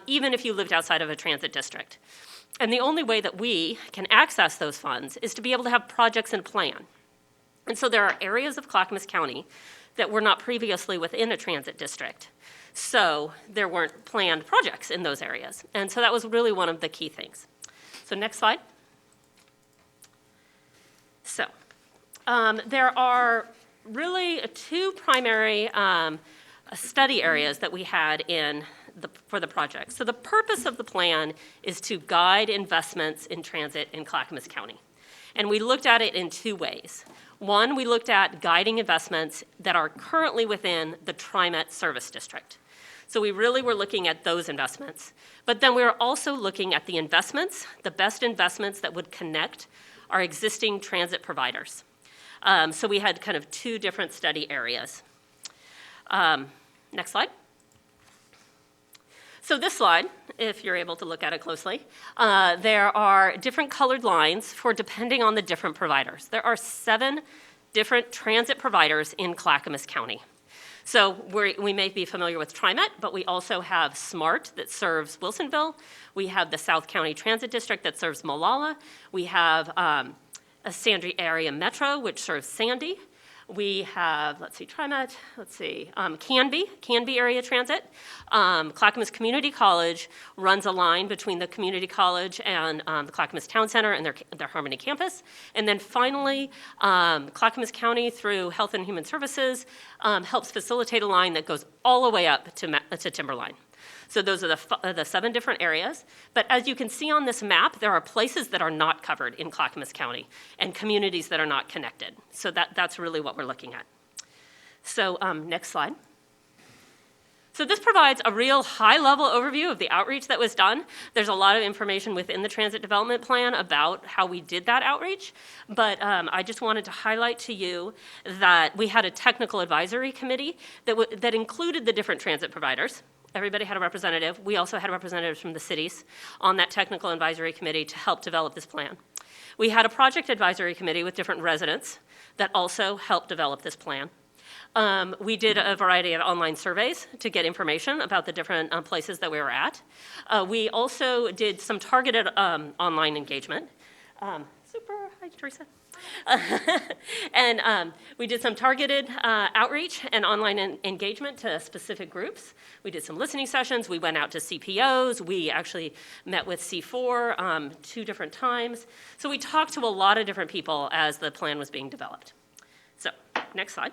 K: even if you lived outside of a transit district. And the only way that we can access those funds is to be able to have projects in plan. And so there are areas of Clackamas County that were not previously within a transit district. So there weren't planned projects in those areas. And so that was really one of the key things. So next slide. So there are really two primary study areas that we had for the project. So the purpose of the plan is to guide investments in transit in Clackamas County. And we looked at it in two ways. One, we looked at guiding investments that are currently within the TriMet service district. So we really were looking at those investments. But then we were also looking at the investments, the best investments that would connect our existing transit providers. So we had kind of two different study areas. Next slide. So this slide, if you're able to look at it closely, there are different colored lines for depending on the different providers. There are 7 different transit providers in Clackamas County. So we may be familiar with TriMet, but we also have SMART that serves Wilsonville. We have the South County Transit District that serves Molalla. We have a Sandy Area Metro, which serves Sandy. We have, TriMet, Canby Area Transit. Clackamas Community College runs a line between the Community College and the Clackamas Town Center and their Harmony campus. And then finally, Clackamas County through Health and Human Services helps facilitate a line that goes all the way up to Timberline. So those are the 7 different areas. But as you can see on this map, there are places that are not covered in Clackamas County and communities that are not connected. So that's really what we're looking at. So next slide. So this provides a real high-level overview of the outreach that was done. There's a lot of information within the Transit Development Plan about how we did that outreach. But I just wanted to highlight to you that we had a technical advisory committee that included the different transit providers. Everybody had a representative. We also had representatives from the cities on that technical advisory committee to help develop this plan. We had a project advisory committee with different residents that also helped develop this plan. We did a variety of online surveys to get information about the different places that we were at. We also did some targeted online engagement. Hi, Teresa. And we did some targeted outreach and online engagement to specific groups. We did some listening sessions. We went out to CPOs. We actually met with C4 2 different times. So we talked to a lot of different people as the plan was being developed. So next slide.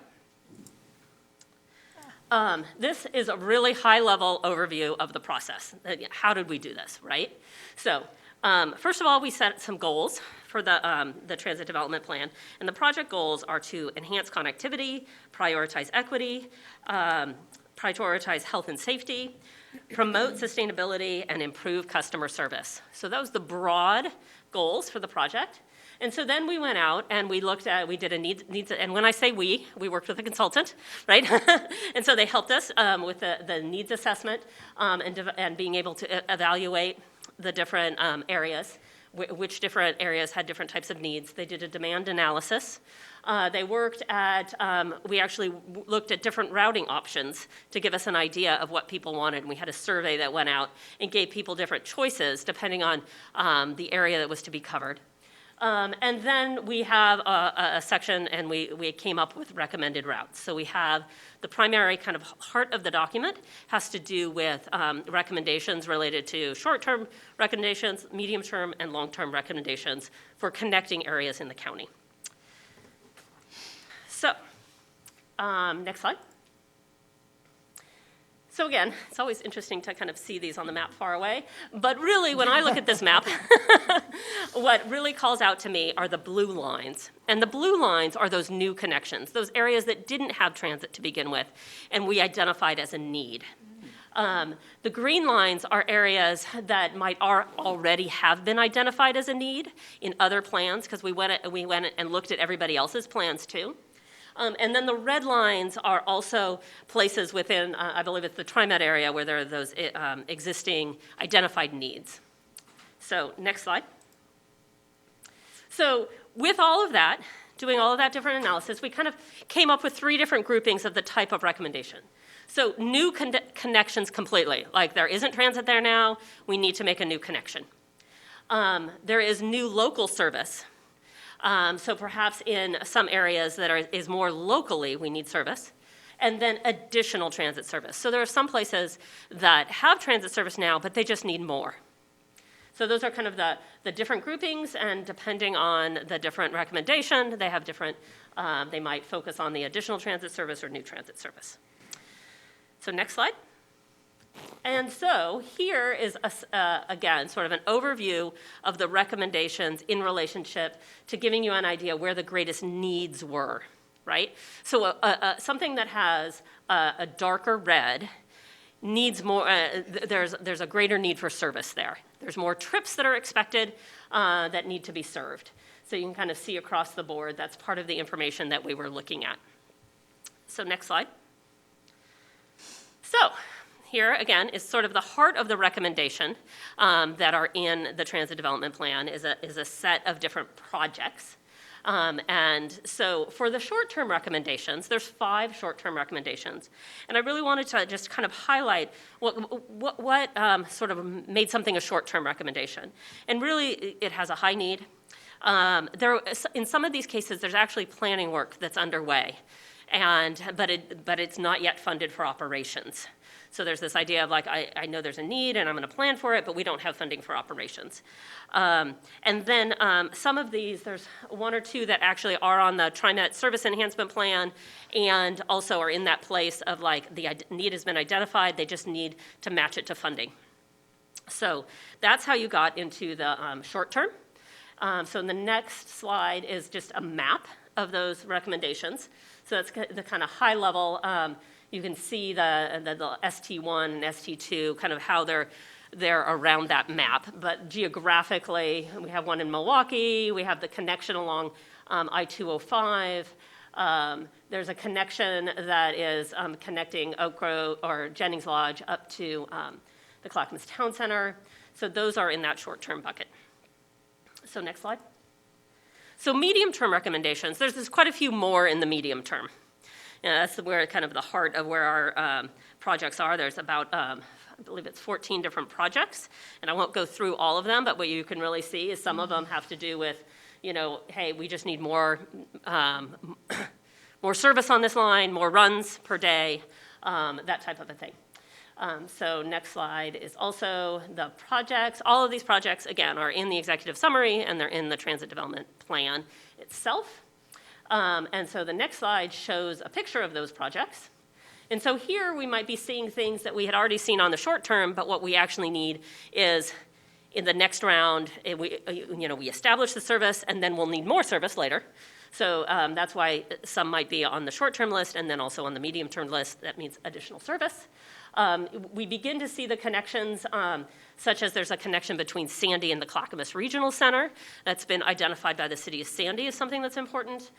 K: This is a really high-level overview of the process. How did we do this, right? So first of all, we set some goals for the Transit Development Plan. And the project goals are to enhance connectivity, prioritize equity, prioritize health and safety, promote sustainability, and improve customer service. So that was the broad goals for the project. And so then we went out and we did a needs, and when I say we worked with a consultant, right? And so they helped us with the needs assessment and being able to evaluate the different areas, which different areas had different types of needs. They did a demand analysis. They worked at, we actually looked at different routing options to give us an idea of what people wanted. And we had a survey that went out and gave people different choices depending on the area that was to be covered. And then we have a section, and we came up with recommended routes. So we have the primary kind of heart of the document has to do with recommendations related to short-term recommendations, medium-term, and long-term recommendations for connecting areas in the county. So next slide. So again, it's always interesting to kind of see these on the map far away. But really, when I look at this map, what really calls out to me are the blue lines. And the blue lines are those new connections, those areas that didn't have transit to begin with, and we identified as a need. The green lines are areas that already have been identified as a need in other plans, because we went and looked at everybody else's plans too. And then the red lines are also places within, I believe it's the TriMet area, where there are those existing identified needs. So next slide. So with all of that, doing all of that different analysis, we kind of came up with 3 different groupings of the type of recommendation. So new connections completely, like there isn't transit there now, we need to make a new connection. There is new local service. So perhaps in some areas that is more locally, we need service. And then additional transit service. So there are some places that have transit service now, but they just need more. So those are kind of the different groupings, and depending on the different recommendation, they have different, they might focus on the additional transit service or new transit service. So next slide. And so here is, again, sort of an overview of the recommendations in relationship to giving you an idea where the greatest needs were, right? So something that has a darker red needs more, there's a greater need for service there. There's more trips that are expected that need to be served. So you can kind of see across the board, that's part of the information that we were looking at. So next slide. So here, again, is sort of the heart of the recommendation that are in the Transit Development Plan is a set of different projects. And so for the short-term recommendations, there's 5 short-term recommendations. And I really wanted to just kind of highlight what sort of made something a short-term recommendation. And really, it has a high need. In some of these cases, there's actually planning work that's underway, but it's not yet funded for operations. So there's this idea of like, I know there's a need and I'm going to plan for it, but we don't have funding for operations. And then some of these, there's 1 or 2 that actually are on the TriMet Service Enhancement Plan and also are in that place of like the need has been identified, they just need to match it to funding. So that's how you got into the short term. So the next slide is just a map of those recommendations. So that's the kind of high level. You can see the ST1 and ST2, kind of how they're around that map. But geographically, we have one in Milwaukee. We have the connection along I-205. There's a connection that is connecting Oak Grove or Jennings Lodge up to the Clackamas Town Center. So those are in that short-term bucket. So next slide. So medium-term recommendations, there's quite a few more in the medium term. That's where kind of the heart of where our projects are. There's about, I believe it's 14 different projects, and I won't go through all of them, but what you can really see is some of them have to do with, hey, we just need more, more service on this line, more runs per day, that type of a thing. So next slide is also the projects. All of these projects, again, are in the executive summary, and they're in the Transit Development Plan itself. And so the next slide shows a picture of those projects. And so here we might be seeing things that we had already seen on the short term, but what we actually need is in the next round, we establish the service and then we'll need more service later. So that's why some might be on the short-term list and then also on the medium-term list. That means additional service. We begin to see the connections, such as there's a connection between Sandy and the Clackamas Regional Center that's been identified by the city of Sandy as something that's important.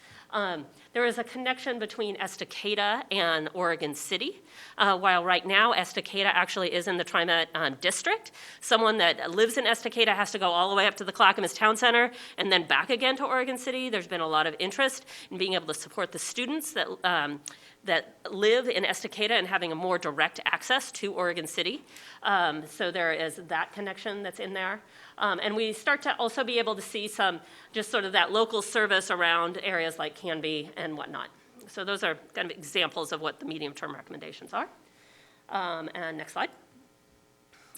K: There is a connection between Estacada and Oregon City. While right now Estacada actually is in the TriMet district, someone that lives in Estacada has to go all the way up to the Clackamas Town Center and then back again to Oregon City. There's been a lot of interest in being able to support the students that live in Estacada and having a more direct access to Oregon City. So there is that connection that's in there. And we start to also be able to see some just sort of that local service around areas like Canby and whatnot. So those are kind of examples of what the medium-term recommendations are. And next slide.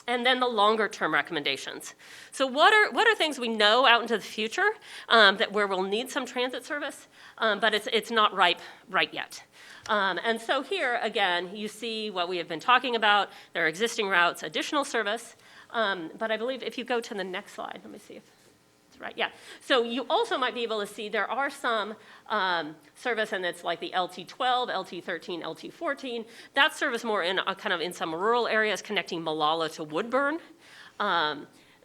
K: And then the longer-term recommendations. So what are things we know out into the future where we'll need some transit service, but it's not ripe right yet. And so here, again, you see what we have been talking about. There are existing routes, additional service. But I believe if you go to the next slide, let me see if That's right, yeah. So you also might be able to see there are some service, and it's like the LT12, LT13, LT14. That service more in kind of in some rural areas connecting Molalla to Woodburn.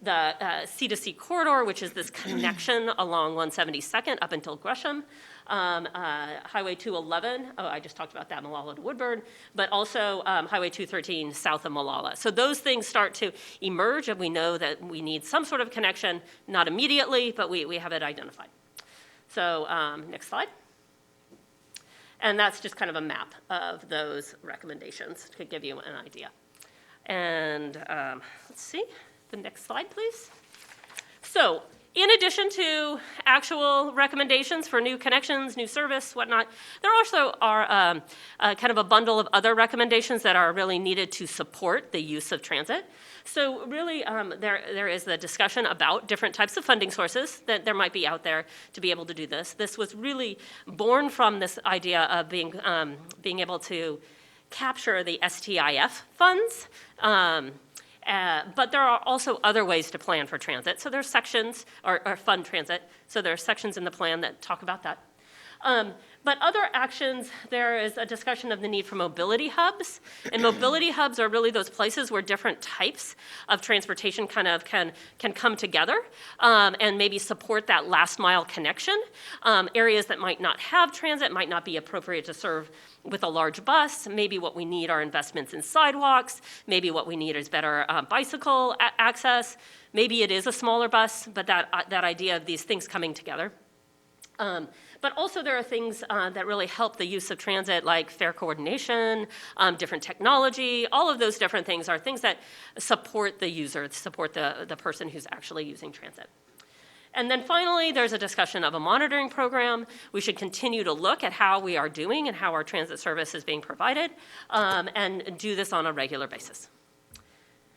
K: The C2C corridor, which is this connection along 172nd up until Gresham. Highway 211, oh, I just talked about that, Molalla to Woodburn, but also Highway 213 south of Molalla. So those things start to emerge, and we know that we need some sort of connection, not immediately, but we have it identified. So next slide. And that's just kind of a map of those recommendations to give you an idea. And let's see, the next slide, please. So in addition to actual recommendations for new connections, new service, whatnot, there also are kind of a bundle of other recommendations that are really needed to support the use of transit. So really, there is the discussion about different types of funding sources that there might be out there to be able to do this. This was really born from this idea of being able to capture the STIF funds. But there are also other ways to plan for transit. So there's sections, or fund transit, so there are sections in the plan that talk about that. But other actions, there is a discussion of the need for mobility hubs. And mobility hubs are really those places where different types of transportation kind of can come together and maybe support that last mile connection. Areas that might not have transit might not be appropriate to serve with a large bus. Maybe what we need are investments in sidewalks. Maybe what we need is better bicycle access. Maybe it is a smaller bus, but that idea of these things coming together. But also there are things that really help the use of transit, like fare coordination, different technology. All of those different things are things that support the user, support the person who's actually using transit. And then finally, there's a discussion of a monitoring program. We should continue to look at how we are doing and how our transit service is being provided, and do this on a regular basis.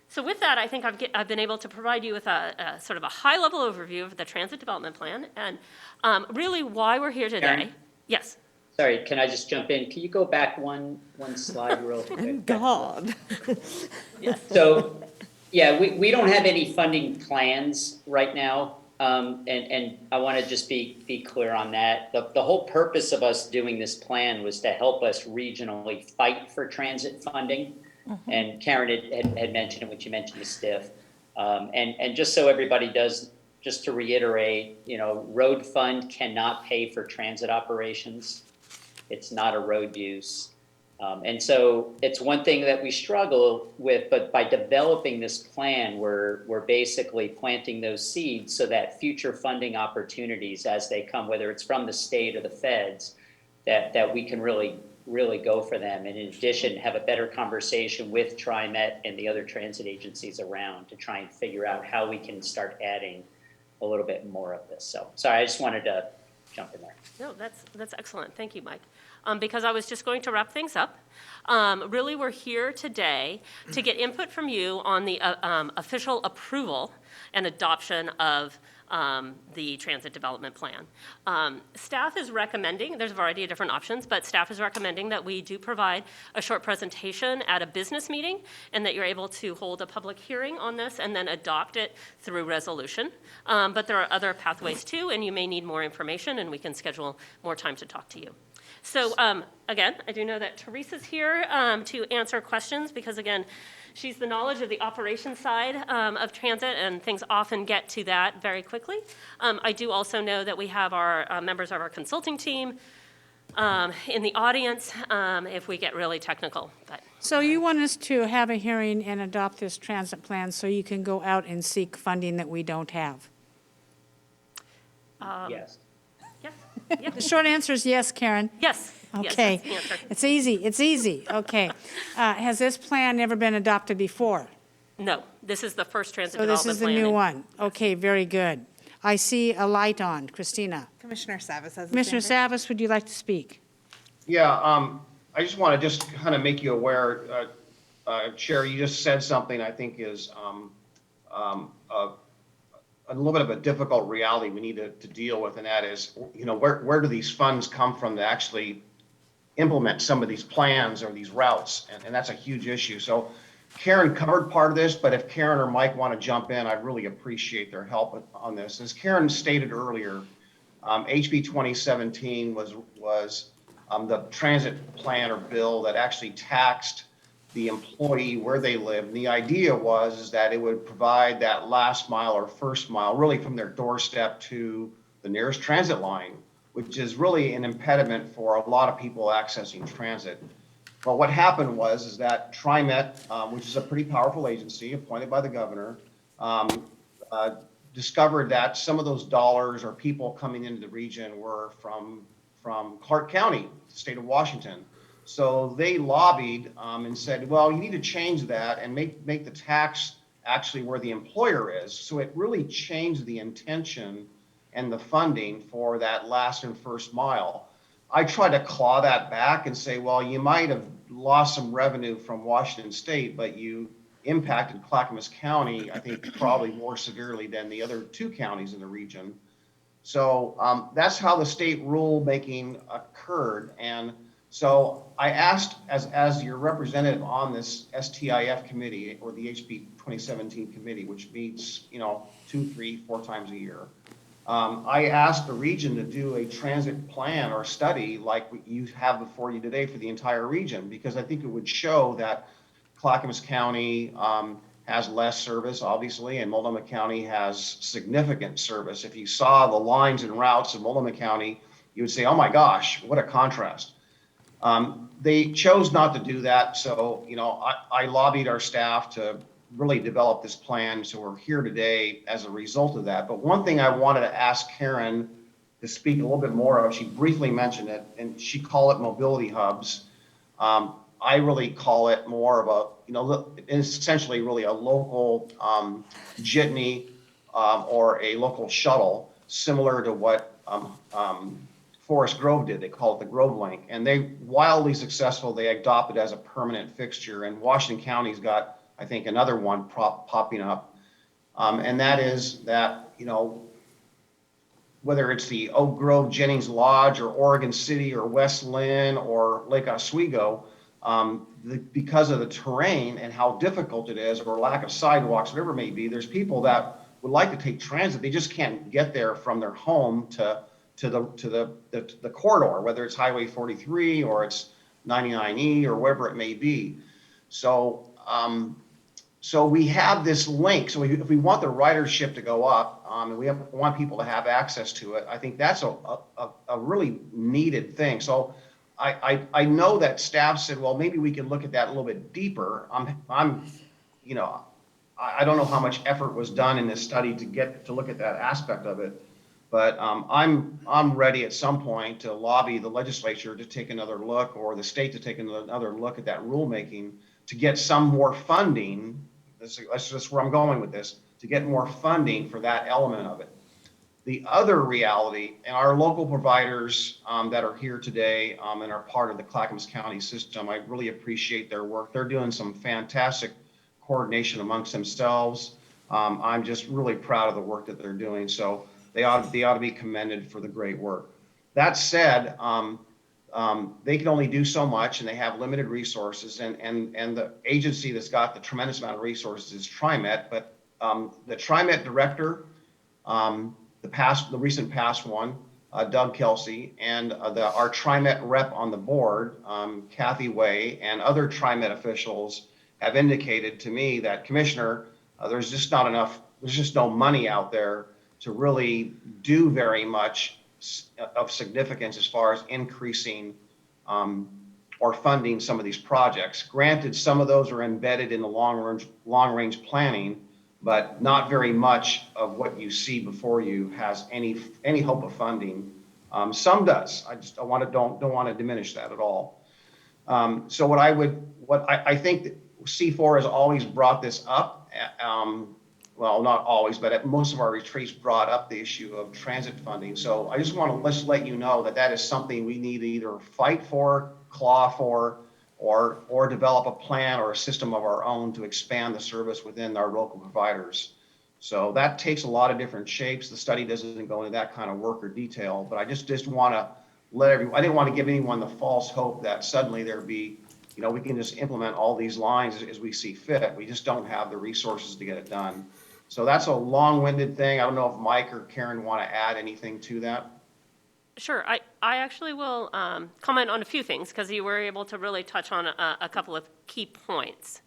K: So with that, I think I've been able to provide you with a sort of a high-level overview of the Transit Development Plan and really why we're here today.
J: Karen?
K: Yes.
J: Sorry, can I just jump in? Can you go back one slide real quick?
G: God.
K: Yes.
J: So, yeah, we don't have any funding plans right now. And I want to just be clear on that. The whole purpose of us doing this plan was to help us regionally fight for transit funding. Mm-hmm. And Karen had mentioned it when she mentioned the STIF. And just so everybody does, just to reiterate, road fund cannot pay for transit operations. It's not a road use. And so it's one thing that we struggle with, but by developing this plan, we're basically planting those seeds so that future funding opportunities as they come, whether it's from the state or the feds, that we can really go for them. And in addition, have a better conversation with TriMet and the other transit agencies around to try and figure out how we can start adding a little bit more of this. So sorry, I just wanted to jump in there.
K: No, that's excellent. Thank you, Mike. Because I was just going to wrap things up. Really, we're here today to get input from you on the official approval and adoption of the Transit Development Plan. Staff is recommending, there's a variety of different options, but staff is recommending that we do provide a short presentation at a business meeting and that you're able to hold a public hearing on this and then adopt it through resolution. But there are other pathways too, and you may need more information and we can schedule more time to talk to you. So again, I do know that Teresa's here to answer questions because again, she's the knowledge of the operations side of transit and things often get to that very quickly. I do also know that we have our members of our consulting team in the audience if we get really technical. But.
A: So you want us to have a hearing and adopt this transit plan so you can go out and seek funding that we don't have?
J: Yes.
K: Yes. Yep.
A: The short answer is yes, Karen.
K: Yes.
A: Okay.
K: Yes, that's the answer.
A: It's easy. Okay. Has this plan ever been adopted before?
K: No, this is the first transit
A: So this
K: development
A: is the
K: plan.
A: new one. Okay, very good. I see a light on. Christina.
F: Commissioner Savas has the
A: Commissioner
F: chamber.
A: Savas, would you like to speak?
E: Yeah, I just want to just kind of make you aware, Chair, you just said something I think is a little bit of a difficult reality we need to deal with, and that is, where do these funds come from to actually implement some of these plans or these routes? And that's a huge issue. So Karen covered part of this, but if Karen or Mike want to jump in, I'd really appreciate their help on this. As Karen stated earlier, HB 2017 was the transit plan or bill that actually taxed the employee where they live. And the idea is that it would provide that last mile or first mile, really from their doorstep to the nearest transit line, which is really an impediment for a lot of people accessing transit. But what happened is that TriMet, which is a pretty powerful agency appointed by the governor, discovered that some of those dollars or people coming into the region were from Clark County, the state of Washington. So they lobbied and said, well, you need to change that and make the tax actually where the employer is. So it really changed the intention and the funding for that last and first mile. I tried to claw that back and say, well, you might have lost some revenue from Washington State, but you impacted Clackamas County, I think, probably more severely than the other 2 counties in the region. So that's how the state rulemaking occurred. And so I asked, as your representative on this STIF committee, or the HB 2017 committee, which meets 2, 3, 4 times a year, I asked the region to do a transit plan or study like you have before you today for the entire region, because I think it would show that Clackamas County has less service, obviously, and Multnomah County has significant service. If you saw the lines and routes of Multnomah County, you would say, oh my gosh, what a contrast. They chose not to do that. So, I lobbied our staff to really develop this plan. So we're here today as a result of that. But one thing I wanted to ask Karen to speak a little bit more of, she briefly mentioned it, and she called it mobility hubs. I really call it more of a, it's essentially really a local jitney or a local shuttle, similar to what Forest Grove did. They call it the Grove Link, and they wildly successful. They adopted as a permanent fixture, and Washington County's got, I think, another one popping up, and that is that whether it's the Oak Grove Jennings Lodge or Oregon City or West Lynn or Lake Oswego, because of the terrain and how difficult it is, or lack of sidewalks, whatever it may be, there's people that would like to take transit. They just can't get there from their home to the corridor, whether it's Highway 43 or it's 99E or wherever it may be. So so we have this link. So if we want the ridership to go up, and we want people to have access to it, I think that's a really needed thing. So I know that staff said, well, maybe we can look at that a little bit deeper. I don't know how much effort was done in this study to look at that aspect of it, but I'm ready at some point to lobby the legislature to take another look, or the state to take another look at that rulemaking, to get some more funding. That's just where I'm going with this, to get more funding for that element of it. The other reality, and our local providers that are here today and are part of the Clackamas County system, I really appreciate their work. They're doing some fantastic coordination amongst themselves. I'm just really proud of the work that they're doing. So they ought to be commended for the great work. That said, they can only do so much, and they have limited resources. And the agency that's got the tremendous amount of resources is TriMet. But the TriMet director, the recent past one, Doug Kelsey, and our TriMet rep on the board, Kathy Way, and other TriMet officials have indicated to me that, Commissioner, there's just not enough, there's just no money out there to really do very much of significance as far as increasing or funding some of these projects. Granted, some of those are embedded in the long range planning, but not very much of what you see before you has any hope of funding. Some does. I just don't want to diminish that at all. So what I think that C4 has always brought this up. Well, not always, but at most of our retreats brought up the issue of transit funding. So I just want to let you know that is something we need to either fight for, claw for, or develop a plan or a system of our own to expand the service within our local providers. So that takes a lot of different shapes. The study doesn't go into that kind of work or detail, but I just want to let everyone, I didn't want to give anyone the false hope that suddenly there'd be we can just implement all these lines as we see fit. We just don't have the resources to get it done. So that's a long-winded thing. I don't know if Mike or Karen want to add anything to that.
K: Sure, I actually will comment on a few things because you were able to really touch on a couple of key points.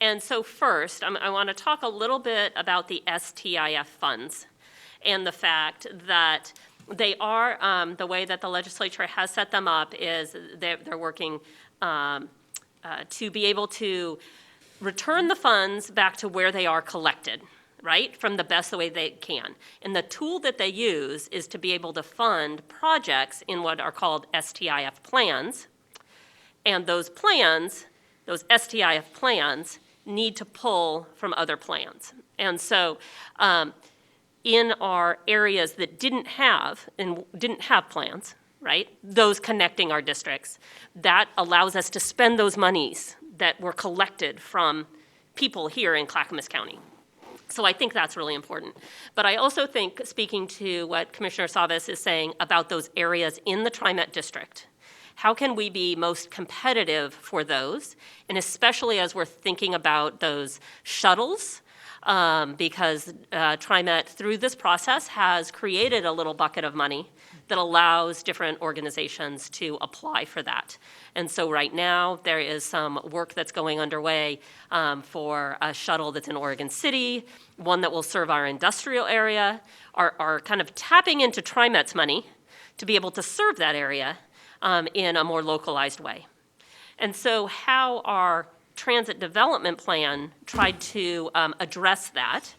K: And so first, I want to talk a little bit about the STIF funds and the fact that they are, the way that the legislature has set them up is they're working to be able to return the funds back to where they are collected, right, from the best way they can. And the tool that they use is to be able to fund projects in what are called STIF plans. And those plans, those STIF plans, need to pull from other plans. And so in our areas that didn't have plans, right, those connecting our districts, that allows us to spend those monies that were collected from people here in Clackamas County. So I think that's really important. But I also think, speaking to what Commissioner Savas is saying about those areas in the TriMet district, how can we be most competitive for those? And especially as we're thinking about those shuttles, because TriMet, through this process, has created a little bucket of money that allows different organizations to apply for that. And so right now, there is some work that's going underway for a shuttle that's in Oregon City, one that will serve our industrial area, are kind of tapping into TriMet's money to be able to serve that area in a more localized way. And so how our transit development plan tried to address that,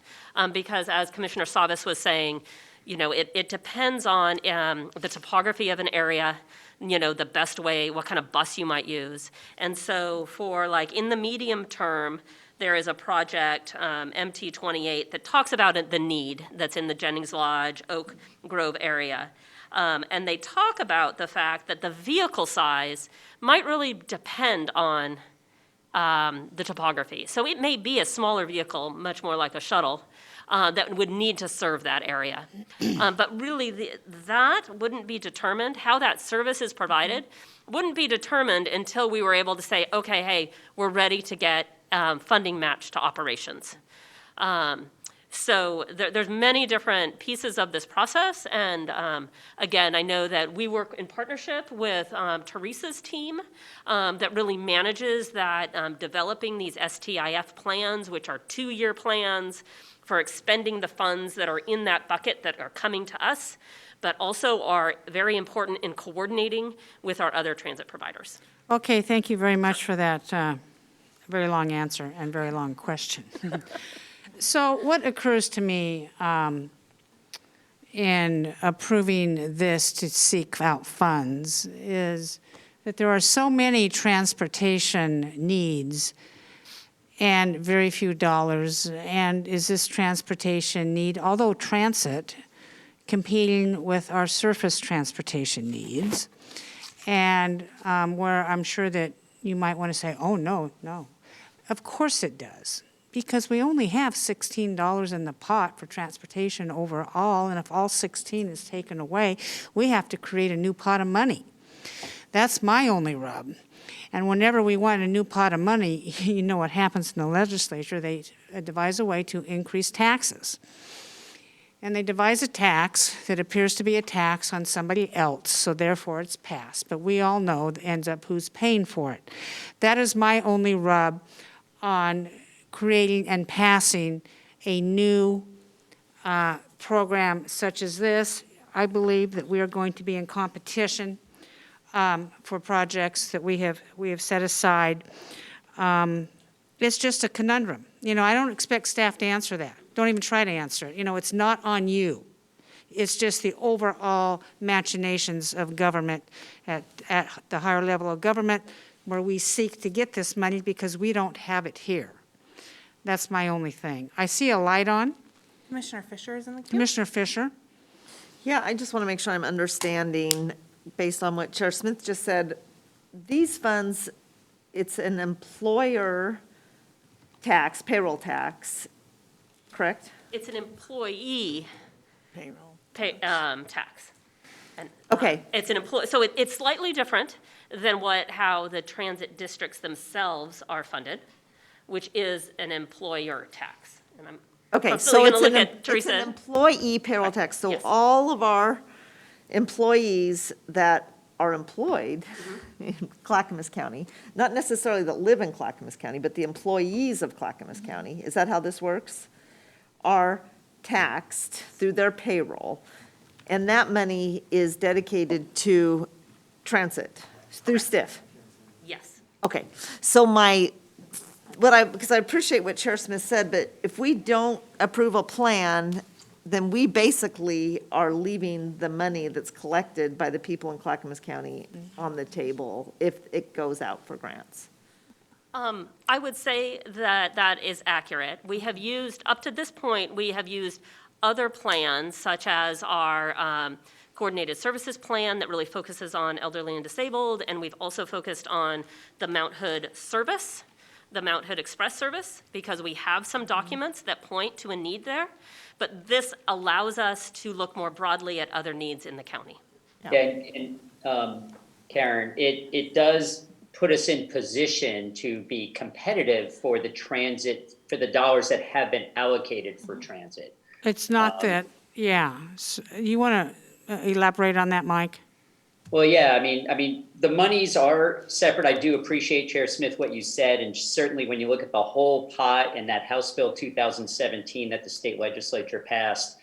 K: because as Commissioner Savas was saying, it depends on the topography of an area, the best way, what kind of bus you might use. And so for in the medium term, there is a project, MT28, that talks about the need that's in the Jennings Lodge, Oak Grove area. And they talk about the fact that the vehicle size might really depend on the topography. So it may be a smaller vehicle, much more like a shuttle, that would need to serve that area. But really, that wouldn't be determined, how that service is provided, wouldn't be determined until we were able to say, okay, hey, we're ready to get funding matched to operations. So there's many different pieces of this process, and again, I know that we work in partnership with Teresa's team that really manages that, developing these STIF plans, which are 2-year plans for expending the funds that are in that bucket that are coming to us, but also are very important in coordinating with our other transit providers.
A: Okay, thank you very much for that very long answer and very long question. So what occurs to me in approving this to seek out funds is that there are so many transportation needs and very few dollars. And is this transportation need, although transit, competing with our surface transportation needs? And where I'm sure that you might want to say, oh, no. Of course it does. Because we only have $16 in the pot for transportation overall, and if all 16 is taken away, we have to create a new pot of money. That's my only rub. And whenever we want a new pot of money, you know what happens in the legislature, they devise a way to increase taxes. And they devise a tax that appears to be a tax on somebody else, so therefore it's passed. But we all know it ends up who's paying for it. That is my only rub on creating and passing a new program such as this. I believe that we are going to be in competition for projects that we have set aside. It's just a conundrum. I don't expect staff to answer that. Don't even try to answer it. It's not on you. It's just the overall machinations of government at the higher level of government where we seek to get this money because we don't have it here. That's my only thing. I see a light on.
F: Commissioner Fisher is in the queue.
A: Commissioner Fisher?
G: Yeah, I just want to make sure I'm understanding, based on what Chair Smith just said, these funds, it's an employer tax, payroll tax, correct?
K: It's an employee
G: Payroll.
K: tax. And,
G: Okay.
K: It's an employee, so it's slightly different. than how the transit districts themselves are funded, which is an employer tax. And I'm
G: Okay,
K: probably
G: so
K: gonna
G: it's
K: look
G: an,
K: at
G: it's
K: Teresa.
G: an employee payroll tax, so
K: Yes.
G: all of our employees that are employed in Clackamas County, not necessarily that live in Clackamas County, but the employees of Clackamas County, is that how this works? Are taxed through their payroll, and that money is dedicated to transit, through STIF.
K: Yes.
G: Okay, so because I appreciate what Chair Smith said, but if we don't approve a plan, then we basically are leaving the money that's collected by the people in Clackamas County on the table if it goes out for grants.
K: I would say that that is accurate. We have used, up to this point, we have used other plans, such as our coordinated services plan that really focuses on elderly and disabled, and we've also focused on the Mount Hood service, the Mount Hood Express service, because we have some documents that point to a need there. But this allows us to look more broadly at other needs in the county.
J: Yeah, and Karen, it does put us in position to be competitive for the transit, for the dollars that have been allocated for transit.
A: It's not that, yeah. You want to elaborate on that, Mike?
J: Well, yeah, I mean, the monies are separate. I do appreciate, Chair Smith, what you said, and certainly when you look at the whole pot and that House Bill 2017 that the state legislature passed,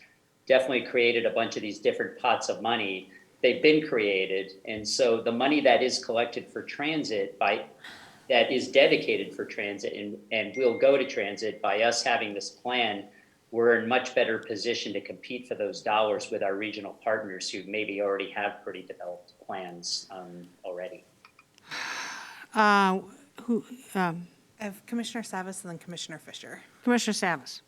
J: definitely created a bunch of these different pots of money. They've been created, and so the money that is collected for transit that is dedicated for transit and will go to transit by us having this plan, we're in much better position to compete for those dollars with our regional partners who maybe already have pretty developed plans already.
F: I have Commissioner Savas and then Commissioner Fisher.
A: Commissioner Savas.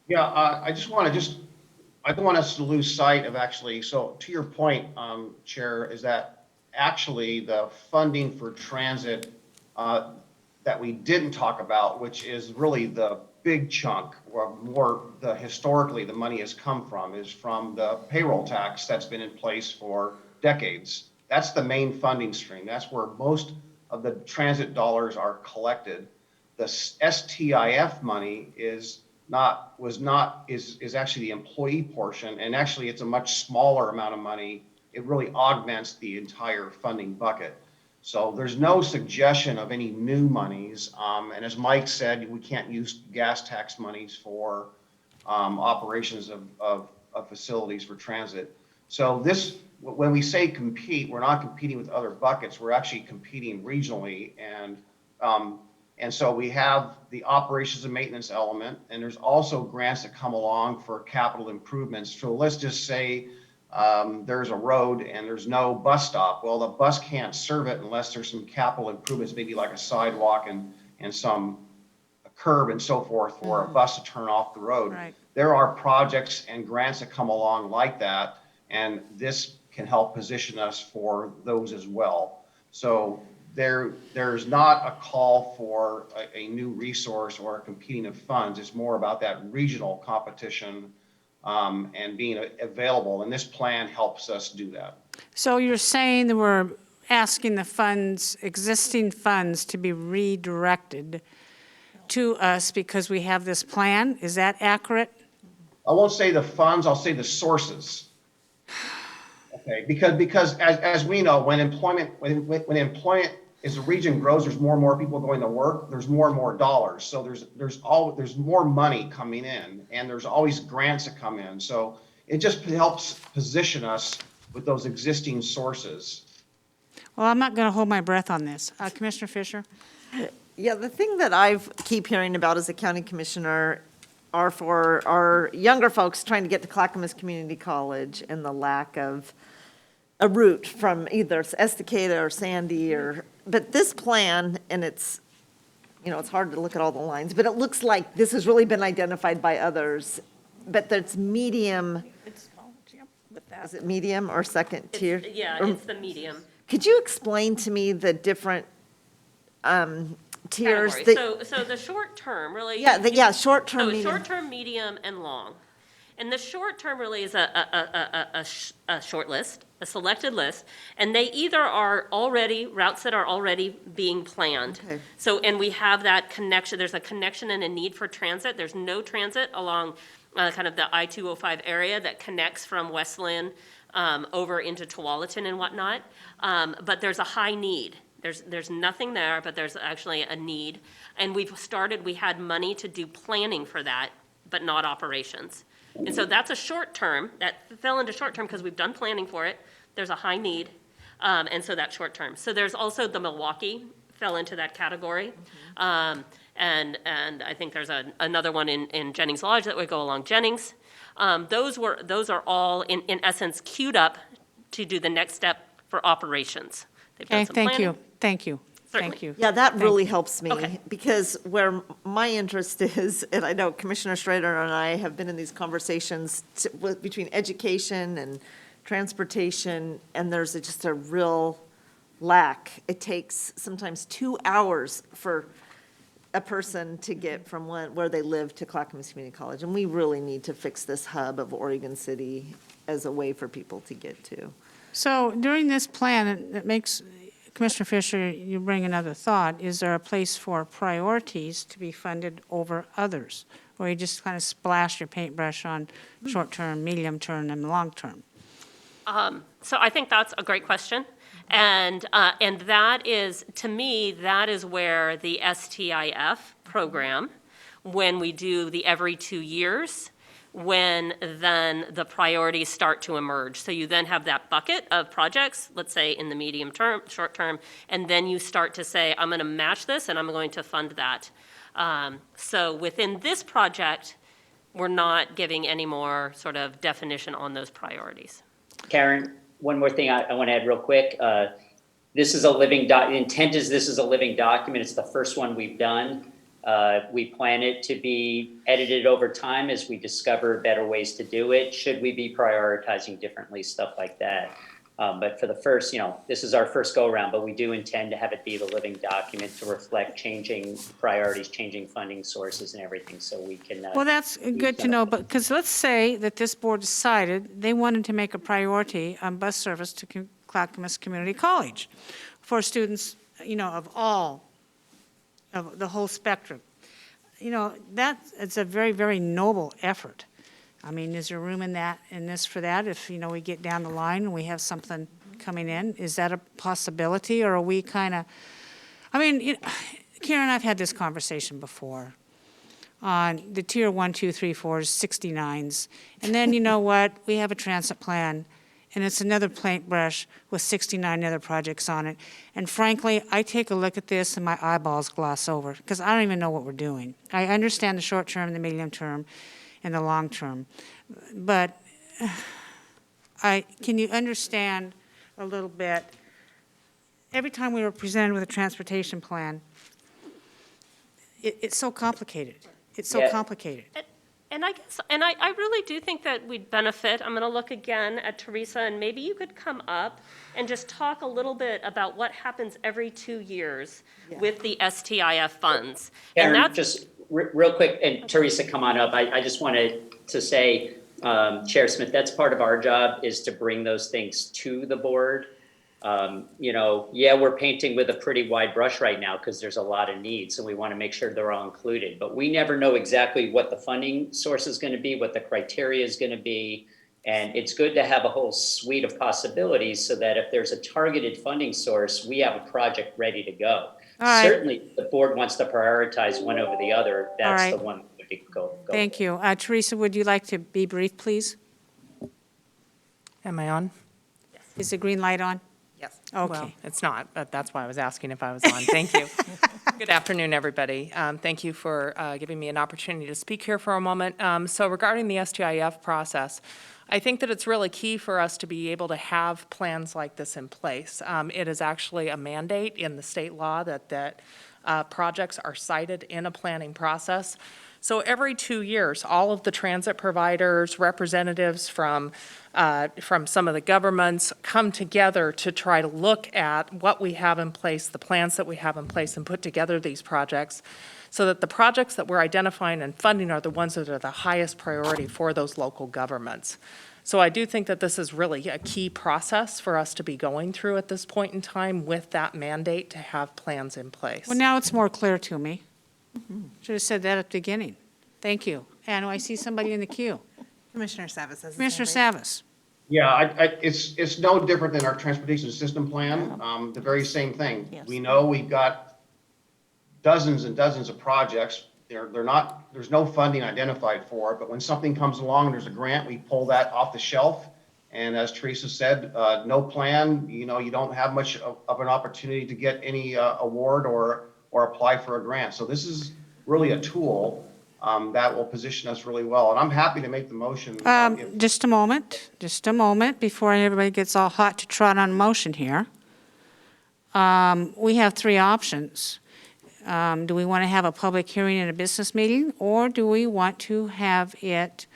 E: Yeah, I don't want us to lose sight of actually, so to your point, Chair, is that actually the funding for transit that we didn't talk about, which is really the big chunk, or more historically the money has come from, is from the payroll tax that's been in place for decades. That's the main funding stream. That's where most of the transit dollars are collected. The STIF money is actually the employee portion, and actually it's a much smaller amount of money. It really augments the entire funding bucket. So there's no suggestion of any new monies. And as Mike said, we can't use gas tax monies for operations of facilities for transit. So when we say compete, we're not competing with other buckets. We're actually competing regionally. And so we have the operations and maintenance element, and there's also grants that come along for capital improvements. So let's just say there's a road and there's no bus stop. Well, the bus can't serve it unless there's some capital improvements, maybe like a sidewalk and a curb and so forth for a bus to turn off the road.
A: Right.
E: There are projects and grants that come along like that, and this can help position us for those as well. So there's not a call for a new resource or a competing of funds. It's more about that regional competition and being available, and this plan helps us do that.
A: So you're saying that we're asking the funds, existing funds, to be redirected to us because we have this plan? Is that accurate?
E: I won't say the funds, I'll say the sources. Okay, because as we know, when employment as the region grows, there's more and more people going to work, there's more and more dollars. So there's more money coming in, and there's always grants that come in. So it just helps position us with those existing sources.
A: Well, I'm not going to hold my breath on this. Commissioner Fisher?
G: Yeah, the thing that I keep hearing about as a county commissioner are for our younger folks trying to get to Clackamas Community College and the lack of a route from either Estacada or Sandy but this plan, and it's hard to look at all the lines, but it looks like this has really been identified by others, but that's medium, is it medium or second tier?
K: Yeah, it's the medium
G: Could you explain to me the different tiers?
K: category. So the short term really.
G: Short term,
K: So
G: medium.
K: short term, medium, and long. And the short term really is a short list a selected list, and they either are already, routes that are already being planned.
G: Okay.
K: So, and we have that connection, there's a connection and a need for transit. There's no transit along kind of the I-205 area that connects from Westland over into Tualatin and whatnot. But there's a high need. There's nothing there, but there's actually a need. And we had money to do planning for that, but not operations. And so that's a short term, that fell into short term because we've done planning for it. There's a high need, and so that's short term. So there's also the Milwaukee fell into that category. And I think there's another one in Jennings Lodge that would go along Jennings. Those are all in essence queued up to do the next step for operations. They've done
A: Okay,
K: some
A: thank
K: planning.
A: you, thank you,
K: Certainly.
A: thank you.
G: Yeah, that
A: Thank
G: really
A: you.
G: helps me,
K: Okay.
G: because where my interest is, and I know Commissioner Strader and I have been in these conversations between education and transportation, and there's just a real lack. It takes sometimes 2 hours for a person to get from where they live to Clackamas Community College, and we really need to fix this hub of Oregon City as a way for people to get to.
A: So during this plan, it makes, Commissioner Fisher, you bring another thought, is there a place for priorities to be funded over others? Or you just kind of splash your paintbrush on short-term, medium-term, and long-term?
K: So I think that's a great question. And that is, to me, that is where the STIF program, when we do the every 2 years, when then the priorities start to emerge. So you then have that bucket of projects, let's say in the medium term, short term, and then you start to say, I'm going to match this and I'm going to fund that. So within this project, we're not giving any more sort of definition on those priorities.
J: Karen, one more thing I want to add real quick. This is a living intent is this is a living document. It's the first one we've done. We plan it to be edited over time as we discover better ways to do it. Should we be prioritizing differently, stuff like that. But for the first, this is our first go around, but we do intend to have it be the living document to reflect changing priorities, changing funding sources and everything, so we can.
A: Well, that's good to know, but, because let's say that this board decided they wanted to make a priority on bus service to Clackamas Community College for students, of the whole spectrum. It's a very, very noble effort. I mean, is there room in this for that if, we get down the line and we have something coming in? Is that a possibility, or are we kind of, Karen, I've had this conversation before on the tier 1, 2, 3, 4s, 69s. And then, you know what? We have a transit plan, and it's another paintbrush with 69 other projects on it. And frankly, I take a look at this and my eyeballs gloss over, because I don't even know what we're doing. I understand the short term, the medium term, and the long term. But can you understand a little bit, every time we were presented with a transportation plan, it's so complicated. It's so
J: Yeah.
A: complicated.
K: And I guess, and I really do think that we'd benefit, I'm going to look again at Teresa, and maybe you could come up and just talk a little bit about what happens every 2 years with the STIF funds. And
J: Karen,
K: that's,
J: just real quick, and Teresa, come on up. I just wanted to say, Chair Smith, that's part of our job, is to bring those things to the board. We're painting with a pretty wide brush right now because there's a lot of needs, and we want to make sure they're all included. But we never know exactly what the funding source is going to be, what the criteria is going to be. And it's good to have a whole suite of possibilities so that if there's a targeted funding source, we have a project ready to go.
A: All right.
J: Certainly, if the board wants to prioritize one over the other, that's
A: right.
J: the one that would go.
A: Thank you. Teresa, would you like to be brief, please?
L: Am I on?
A: Is the green light on?
L: Yes.
A: Okay.
L: Well, it's not, but that's why I was asking if I was on. Thank you. Good afternoon, everybody. Thank you for giving me an opportunity to speak here for a moment. So regarding the STIF process, I think that it's really key for us to be able to have plans like this in place. It is actually a mandate in the state law that projects are cited in a planning process. So every 2 years, all of the transit providers, representatives from some of the governments come together to try to look at what we have in place, the plans that we have in place, and put together these projects so that the projects that we're identifying and funding are the ones that are the highest priority for those local governments. So I do think that this is really a key process for us to be going through at this point in time with that mandate to have plans in place.
A: Well, now it's more clear to me. Should have said that at the beginning. Thank you. And I see somebody in the queue.
F: Commissioner Savas has his hand
A: Commissioner
F: raised.
A: Savas.
E: Yeah, it's no different than our transportation system plan, the very same thing.
G: Yes.
E: We know we've got dozens and dozens of projects. They're not, there's no funding identified for it, but when something comes along, there's a grant, we pull that off the shelf. And as Teresa said, no plan, you don't have much of an opportunity to get any award or apply for a grant. So this is really a tool that will position us really well. And I'm happy to make the motion.
A: Just a moment, before everybody gets all hot to trot on motion here. We have three options. Do we want to have a public hearing and a business meeting, or do we want to have it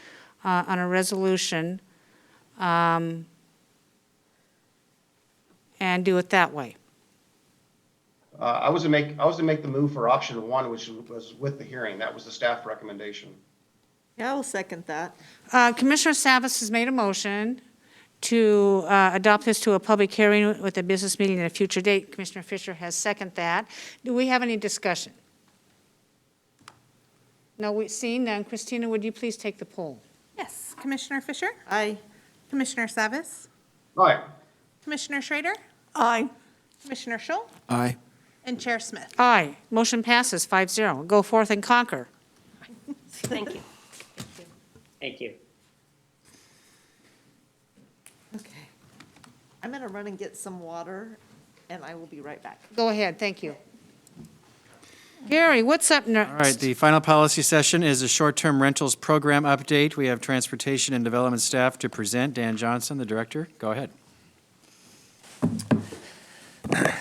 A: on a resolution and do it that way?
E: I was to make the move for option one, which was with the hearing. That was the staff recommendation.
G: Yeah, I'll second that.
A: Commissioner Savas has made a motion to adopt this to a public hearing with a business meeting at a future date. Commissioner Fisher has seconded that. Do we have any discussion? No, seeing none. Christina, would you please take the poll?
F: Yes. Commissioner Fisher?
G: Aye.
F: Commissioner Savas?
E: All right.
F: Commissioner Schrader?
G: Aye.
F: Commissioner Schull?
I: Aye.
F: And Chair Smith?
A: Aye. Motion passes 5-0. Go forth and conquer.
K: Thank you.
J: Thank you.
G: Okay. I'm going to run and get some water, and I will be right back.
A: Go ahead. Thank you. Gary, what's up next?
B: All right, the final policy session is a short-term rentals program update. We have transportation and development staff to present. Dan Johnson, the director, go ahead.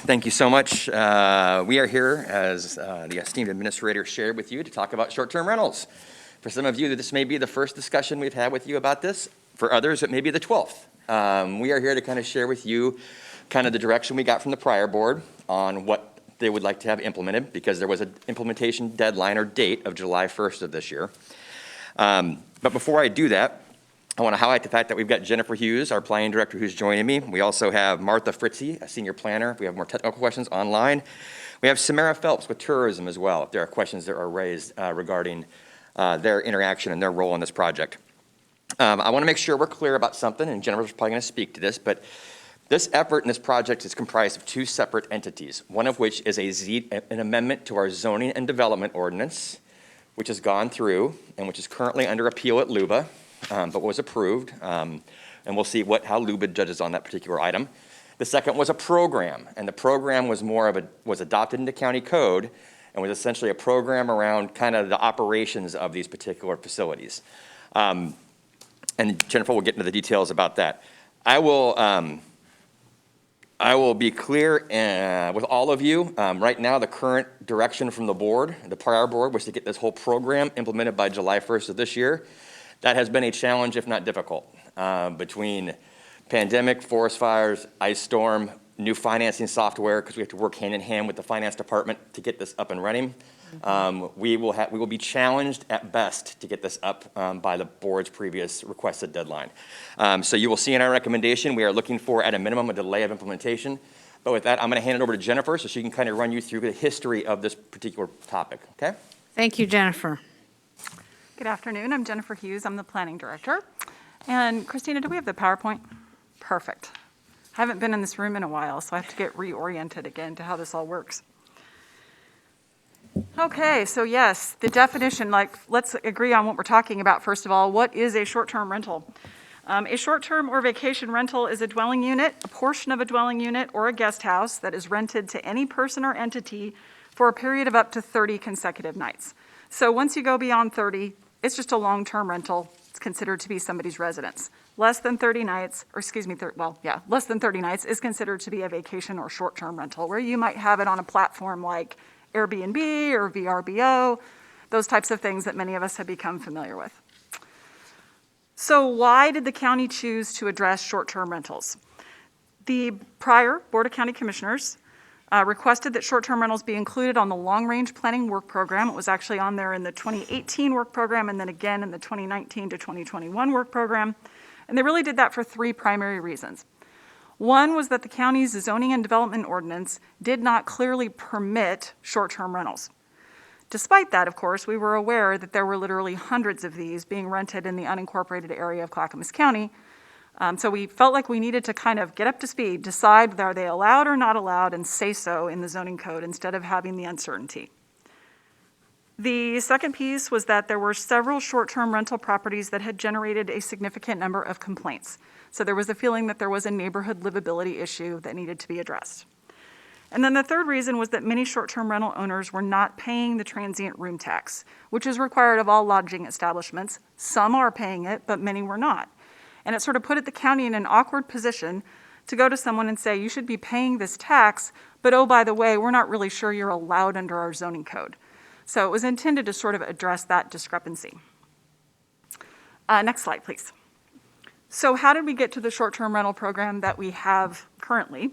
M: Thank you so much. We are here, as the esteemed administrator shared with you, to talk about short-term rentals. For some of you, this may be the first discussion we've had with you about this. For others, it may be the 12th. We are here to kind of share with you kind of the direction we got from the prior board on what they would like to have implemented, because there was an implementation deadline or date of July 1st of this year. But before I do that, I want to highlight the fact that we've got Jennifer Hughes, our planning director, who's joining me. We also have Martha Fritzy, a senior planner. We have more technical questions online. We have Samara Phelps with tourism as well, if there are questions that are raised regarding their interaction and their role in this project. I want to make sure we're clear about something, and Jennifer's probably going to speak to this, but this effort and this project is comprised of two separate entities, one of which is an amendment to our zoning and development ordinance, which has gone through and which is currently under appeal at LUBA, but was approved, and we'll see how LUBA judges on that particular item. The second was a program, and the program was adopted into county code and was essentially a program around kind of the operations of these particular facilities. And Jennifer will get into the details about that. I will be clear with all of you. Right now, the current direction from the board, the prior board, was to get this whole program implemented by July 1st of this year. That has been a challenge, if not difficult, between pandemic, forest fires, ice storm, new financing software, because we have to work hand in hand with the finance department to get this up and running. We will be challenged at best to get this up by the board's previous requested deadline. So you will see in our recommendation, we are looking for, at a minimum, a delay of implementation. But with that, I'm going to hand it over to Jennifer so she can kind of run you through the history of this particular topic, okay?
A: Thank you, Jennifer.
N: Good afternoon. I'm Jennifer Hughes. I'm the planning director. And Christina, do we have the PowerPoint? Perfect. I haven't been in this room in a while, so I have to get reoriented again to how this all works. Okay, so yes, the definition, let's agree on what we're talking about first of all. What is a short-term rental? A short-term or vacation rental is a dwelling unit, a portion of a dwelling unit, or a guest house that is rented to any person or entity for a period of up to 30 consecutive nights. So once you go beyond 30, it's just a long-term rental. It's considered to be somebody's residence. Less than 30 nights, less than 30 nights is considered to be a vacation or short-term rental, where you might have it on a platform like Airbnb or VRBO, those types of things that many of us have become familiar with. So why did the county choose to address short-term rentals? The prior Board of County Commissioners requested that short-term rentals be included on the long-range planning work program. It was actually on there in the 2018 work program and then again in the 2019 to 2021 work program. And they really did that for three primary reasons. One was that the county's zoning and development ordinance did not clearly permit short-term rentals. Despite that, of course, we were aware that there were literally hundreds of these being rented in the unincorporated area of Clackamas County. So we felt like we needed to kind of get up to speed, decide are they allowed or not allowed, and say so in the zoning code instead of having the uncertainty. The second piece was that there were several short-term rental properties that had generated a significant number of complaints. So there was a feeling that there was a neighborhood livability issue that needed to be addressed. And then the third reason was that many short-term rental owners were not paying the transient room tax, which is required of all lodging establishments. Some are paying it, but many were not. And it sort of put the county in an awkward position to go to someone and say, you should be paying this tax, but oh, by the way, we're not really sure you're allowed under our zoning code. So it was intended to sort of address that discrepancy. Next slide, please. So how did we get to the short-term rental program that we have currently?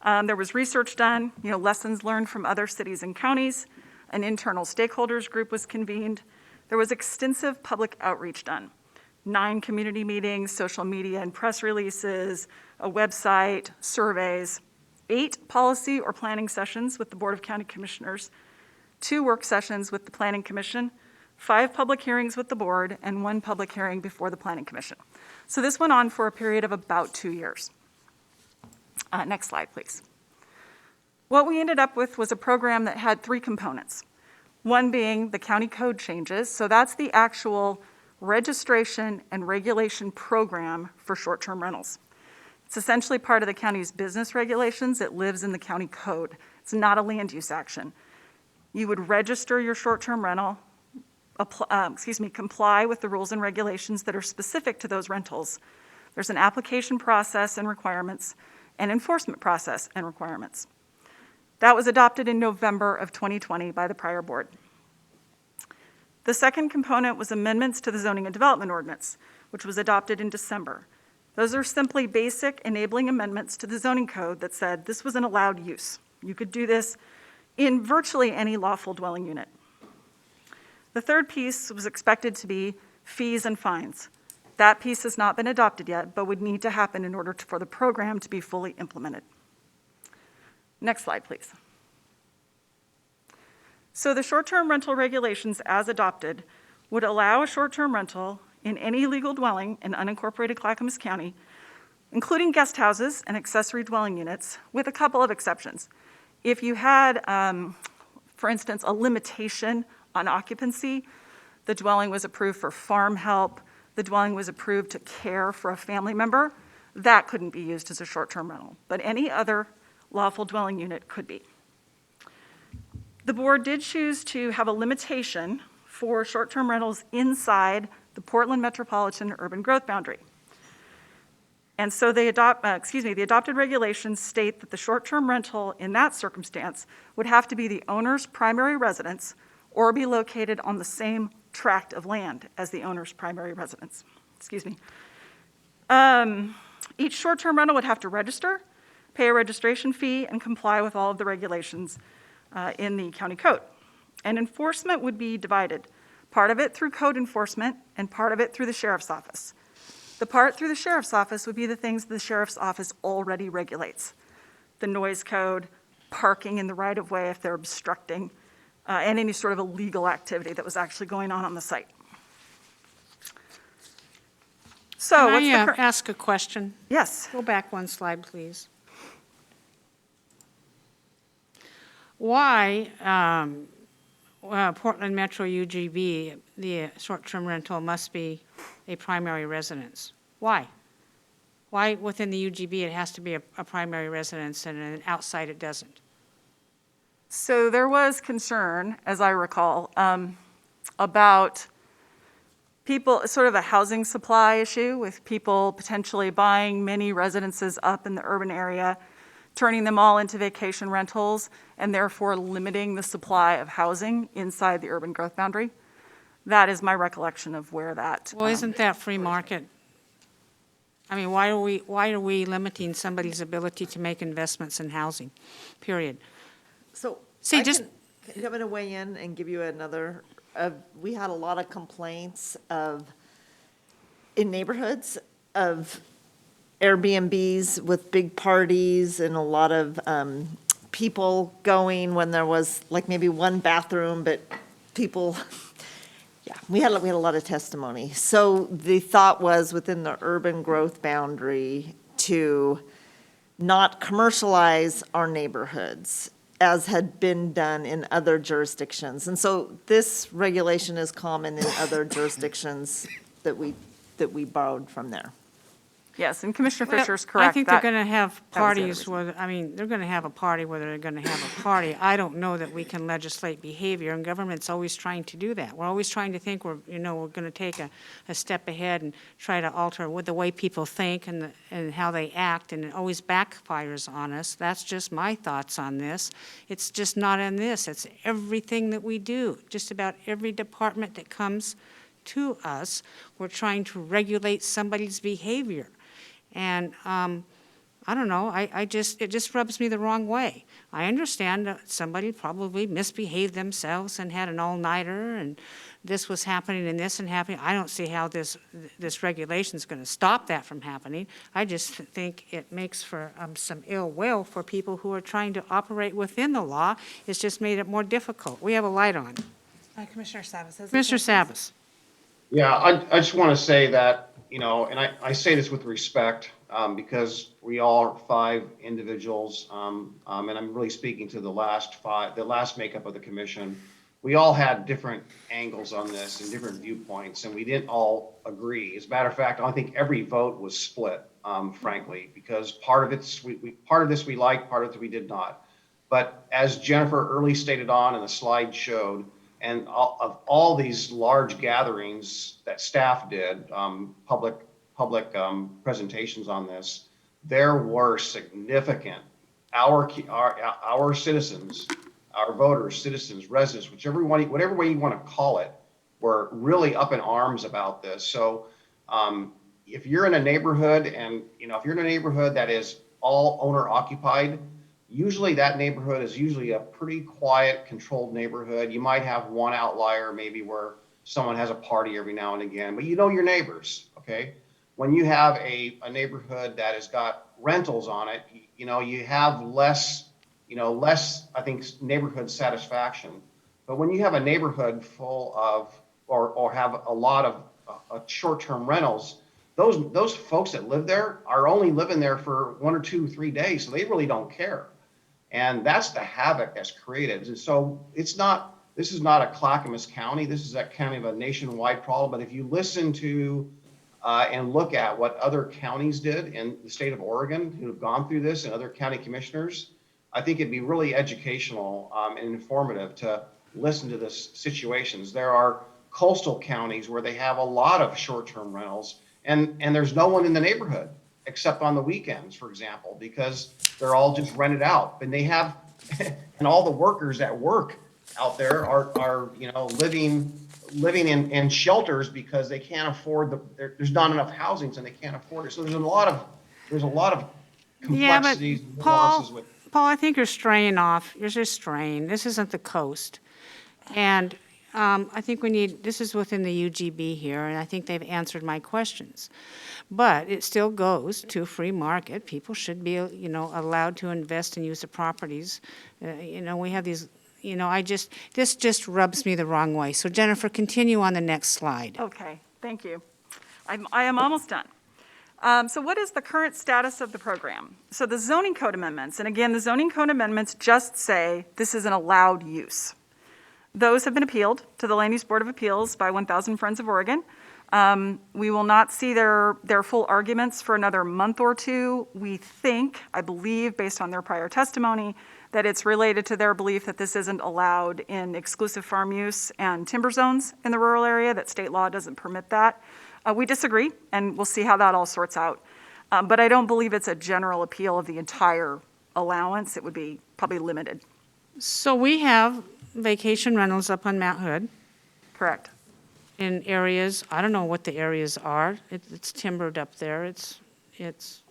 N: There was research done, lessons learned from other cities and counties. An internal stakeholders group was convened. There was extensive public outreach done. 9 community meetings, social media and press releases, a website, surveys, 8 policy or planning sessions with the Board of County Commissioners, 2 work sessions with the Planning Commission, 5 public hearings with the board, and 1 public hearing before the Planning Commission. So this went on for a period of about 2 years. Next slide, please. What we ended up with was a program that had 3 components. One being the county code changes, so that's the actual registration and regulation program for short-term rentals. It's essentially part of the county's business regulations. It lives in the county code. It's not a land use action. You would register your short-term rental, comply with the rules and regulations that are specific to those rentals. There's an application process and requirements, and enforcement process and requirements. That was adopted in November of 2020 by the prior board. The second component was amendments to the zoning and development ordinance, which was adopted in December. Those are simply basic enabling amendments to the zoning code that said this was an allowed use. You could do this in virtually any lawful dwelling unit. The third piece was expected to be fees and fines. That piece has not been adopted yet, but would need to happen in order for the program to be fully implemented. Next slide, please. So the short-term rental regulations as adopted would allow a short-term rental in any legal dwelling in unincorporated Clackamas County, including guest houses and accessory dwelling units, with a couple of exceptions. If you had, for instance, a limitation on occupancy, the dwelling was approved for farm help, the dwelling was approved to care for a family member, that couldn't be used as a short-term rental, but any other lawful dwelling unit could be. The board did choose to have a limitation for short-term rentals inside the Portland metropolitan urban growth boundary. And so the adopted regulations state that the short-term rental in that circumstance would have to be the owner's primary residence or be located on the same tract of land as the owner's primary residence. Each short-term rental would have to register, pay a registration fee, and comply with all of the regulations in the county code. And enforcement would be divided, part of it through code enforcement and part of it through the sheriff's office. The part through the sheriff's office would be the things the sheriff's office already regulates. The noise code, parking in the right-of-way if they're obstructing, and any sort of illegal activity that was actually going on the site. So
A: Can
N: what's
A: I
N: the
A: ask a question?
N: Yes.
A: Go back 1 slide, please. Why Portland Metro UGB, the short-term rental must be a primary residence? Why? Why within the UGB it has to be a primary residence and then outside it doesn't?
N: So there was concern, as I recall, about people, sort of a housing supply issue with people potentially buying many residences up in the urban area, turning them all into vacation rentals, and therefore limiting the supply of housing inside the urban growth boundary. That is my recollection of where that.
A: Well, isn't that free market? I mean, why are we limiting somebody's ability to make investments in housing, period?
G: So
A: See,
G: I
A: just-
G: I'm going to weigh in and give you another, we had a lot of complaints in neighborhoods of Airbnbs with big parties and a lot of people going when there was like maybe one bathroom, but people, yeah, we had a lot of testimony. So the thought was within the urban growth boundary to not commercialize our neighborhoods as had been done in other jurisdictions. And so this regulation is common in other jurisdictions that we borrowed from there.
N: Yes, and Commissioner
A: Well,
N: Fisher's correct.
A: I think they're
N: that-
A: going to have
N: that was the other
A: parties
N: reason.
A: where, I mean, they're going to have a party whether they're going to have a party. I don't know that we can legislate behavior, and government's always trying to do that. We're always trying to think we're going to take a step ahead and try to alter with the way people think and how they act, and it always backfires on us. That's just my thoughts on this. It's just not in this. It's everything that we do. Just about every department that comes to us, we're trying to regulate somebody's behavior. And I don't know, it just rubs me the wrong way. I understand that somebody probably misbehaved themselves and had an all-nighter, and this was happening and this and happening. I don't see how this regulation is going to stop that from happening. I just think it makes for some ill will for people who are trying to operate within the law. It's just made it more difficult. We have a light on.
F: Commissioner Savas. has the
A: Commissioner
F: floor, please.
A: Savas.
E: Yeah, I just want to say that, and I say this with respect, because we all are 5 individuals, and I'm really speaking to the last makeup of the commission. We all had different angles on this and different viewpoints, and we didn't all agree. As a matter of fact, I think every vote was split, frankly, because part of this we liked, part of it we did not. But as Jennifer early stated on and the slide showed, and of all these large gatherings that staff did, public presentations on this, there were significant, our citizens, our voters, citizens, residents, whatever way you want to call it, were really up in arms about this. So if you're in a neighborhood and, if you're in a neighborhood that is all owner occupied, usually that neighborhood is usually a pretty quiet, controlled neighborhood. You might have one outlier, maybe where someone has a party every now and again, but you know your neighbors, okay? When you have a neighborhood that has got rentals on it, you have less, I think, neighborhood satisfaction. But when you have a neighborhood full of, or have a lot of short-term rentals, those folks that live there are only living there for 1 or 2 or 3 days, so they really don't care. And that's the havoc that's created. And so this is not a Clackamas County. This is kind of a nationwide problem. But if you listen to and look at what other counties did in the state of Oregon who have gone through this and other county commissioners, I think it'd be really educational and informative to listen to this situations. There are coastal counties where they have a lot of short-term rentals and there's no one in the neighborhood except on the weekends, for example, because they're all just rented out. And they have, and all the workers that work out there are living in shelters because they can't afford there's not enough housings and they can't afford it. So there's a lot of complexities, and nuances with.
A: Paul, I think you're straying off. You're just straying. This isn't the coast. And I think this is within the UGB here, and I think they've answered my questions. But it still goes to free market. People should be, allowed to invest and use the properties. We have these, this just rubs me the wrong way. So Jennifer, continue on the next slide.
N: Okay, thank you. I am almost done. So what is the current status of the program? So the zoning code amendments, and again, the zoning code amendments just say this is an allowed use. Those have been appealed to the Land Use Board of Appeals by 1,000 Friends of Oregon. We will not see their full arguments for another month or 2. We think, I believe, based on their prior testimony, that it's related to their belief that this isn't allowed in exclusive farm use and timber zones in the rural area, that state law doesn't permit that. We disagree, and we'll see how that all sorts out. But I don't believe it's a general appeal of the entire allowance. It would be probably limited.
A: So we have vacation rentals up on Mount Hood.
N: Correct.
A: In areas, I don't know what the areas are. It's timbered up there. It's it's,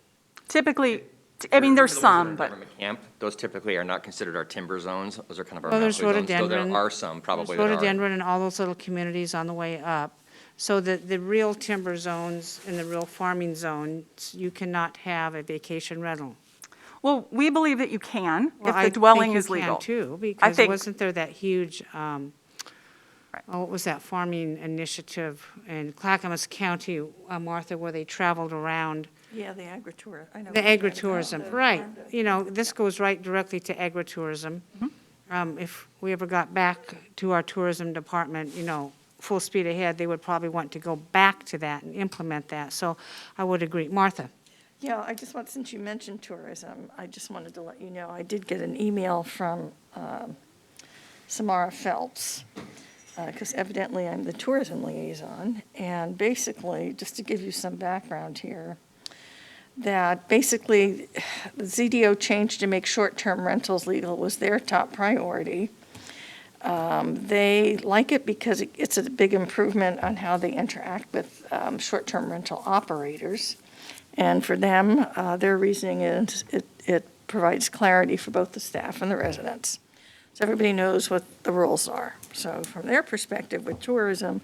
N: Typically, I mean, there's
M: For the ones that are
N: some,
M: in
N: but,
M: government camp, those typically are not considered our timber zones. Those are kind of our
A: Well,
M: mountain
A: there's
M: zones. Though
A: rhododendron.
M: there are some probably
A: there's
M: that are.
A: rhododendron and all those little communities on the way up. So the real timber zones and the real farming zones, you cannot have a vacation rental.
N: well, we believe that you can
A: Well,
N: if
A: I
N: the
A: think
N: dwelling
A: you
N: is
A: can
N: legal.
A: too,
N: I
A: because
N: think-
A: wasn't there that huge, what was that farming initiative in Clackamas County, Martha, where they traveled around?
H: Yeah, the agritourism, I know.
A: The
H: what you're talking about,
A: agritourism,
H: the
A: right.
H: farm to-
A: You know, this goes right directly to agritourism. If we ever got back to our tourism department, you know, full speed ahead, they would probably want to go back to that and implement that. So I would agree. Martha?
H: Yeah, I just want, since you mentioned tourism, I just wanted to let you know, I did get an email from Samara Phelps, because evidently I'm the tourism liaison, and basically, just to give you some background here, that basically the ZDO change to make short-term rentals legal was their top priority. They like it because it's a big improvement on how they interact with short-term rental operators. And for them, their reasoning is it provides clarity for both the staff and the residents. So everybody knows what the rules are. So from their perspective with tourism,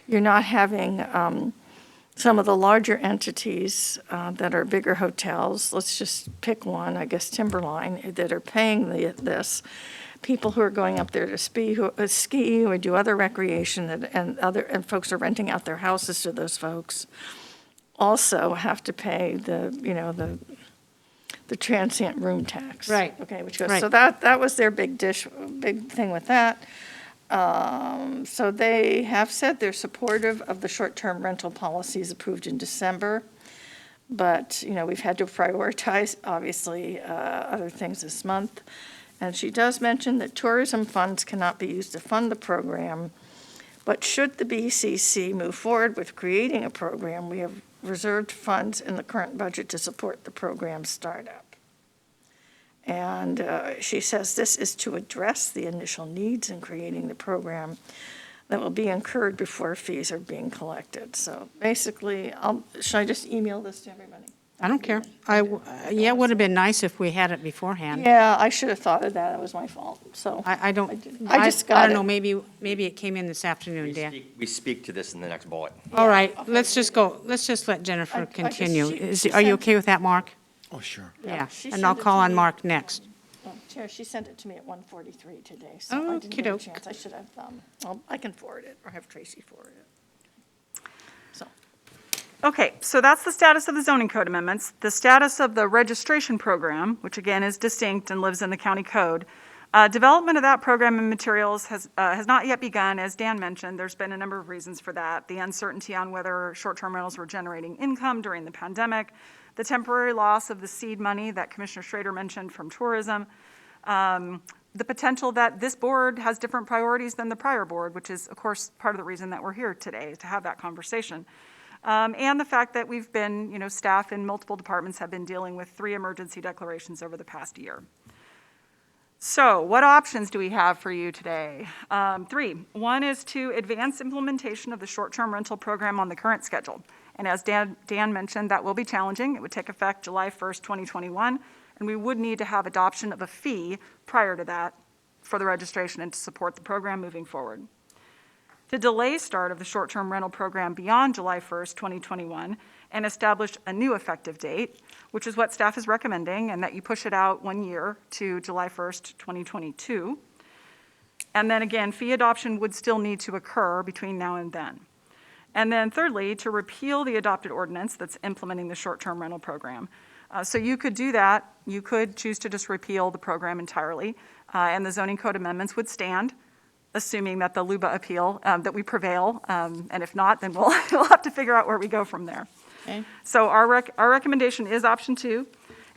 H: you're not having some of the larger entities that are bigger hotels, let's just pick one, I guess Timberline, that are paying this. People who are going up there to ski or do other recreation and folks are renting out their houses to those folks also have to pay the transient room tax.
A: Right.
H: Okay, which goes,
A: Right.
H: so that was their big thing with that. So they have said they're supportive of the short-term rental policies approved in December. But, we've had to prioritize, obviously, other things this month. And she does mention that tourism funds cannot be used to fund the program. But should the BCC move forward with creating a program, we have reserved funds in the current budget to support the program startup. And she says this is to address the initial needs in creating the program that will be incurred before fees are being collected. So basically, should I just email this to everybody?
A: I don't care. Yeah, it would have been nice if we had it beforehand.
H: Yeah, I should have thought of that. It was my fault, so.
A: I don't,
H: I just
A: I
H: got
A: don't know,
H: it.
A: maybe it came in this afternoon, Dan.
M: We speak to this in the next bullet.
A: All right, let's just go, let's just let Jennifer continue. Are you okay with that, Mark?
I: Oh, sure.
A: Yeah,
H: she
A: and I'll
H: sent it
A: call
H: to
A: on
H: me.
A: Mark next.
H: Chair, she sent it to me at 1:43 today, so I didn't get a
A: Okey-doke.
H: chance. I should have, I can forward it, or have Tracy forward it. So.
N: Okay, so that's the status of the zoning code amendments. The status of the registration program, which again is distinct and lives in the county code. Development of that program and materials has not yet begun. As Dan mentioned, there's been a number of reasons for that. The uncertainty on whether short-term rentals were generating income during the pandemic, the temporary loss of the seed money that Commissioner Schrader mentioned from tourism, the potential that this board has different priorities than the prior board, which is, of course, part of the reason that we're here today, to have that conversation. And the fact that we've been, staff in multiple departments have been dealing with 3 emergency declarations over the past year. So what options do we have for you today? 3. One is to advance implementation of the short-term rental program on the current schedule. And as Dan mentioned, that will be challenging. It would take effect July 1st, 2021, and we would need to have adoption of a fee prior to that for the registration and to support the program moving forward. To delay start of the short-term rental program beyond July 1st, 2021, and establish a new effective date, which is what staff is recommending, and that you push it out 1 year to July 1st, 2022. And then again, fee adoption would still need to occur between now and then. And then thirdly, to repeal the adopted ordinance that's implementing the short-term rental program. So you could do that. You could choose to just repeal the program entirely, and the zoning code amendments would stand, assuming that the LUBA appeal, that we prevail, and if not, then we'll have to figure out where we go from there.
A: Okay.
N: So our recommendation is option 2,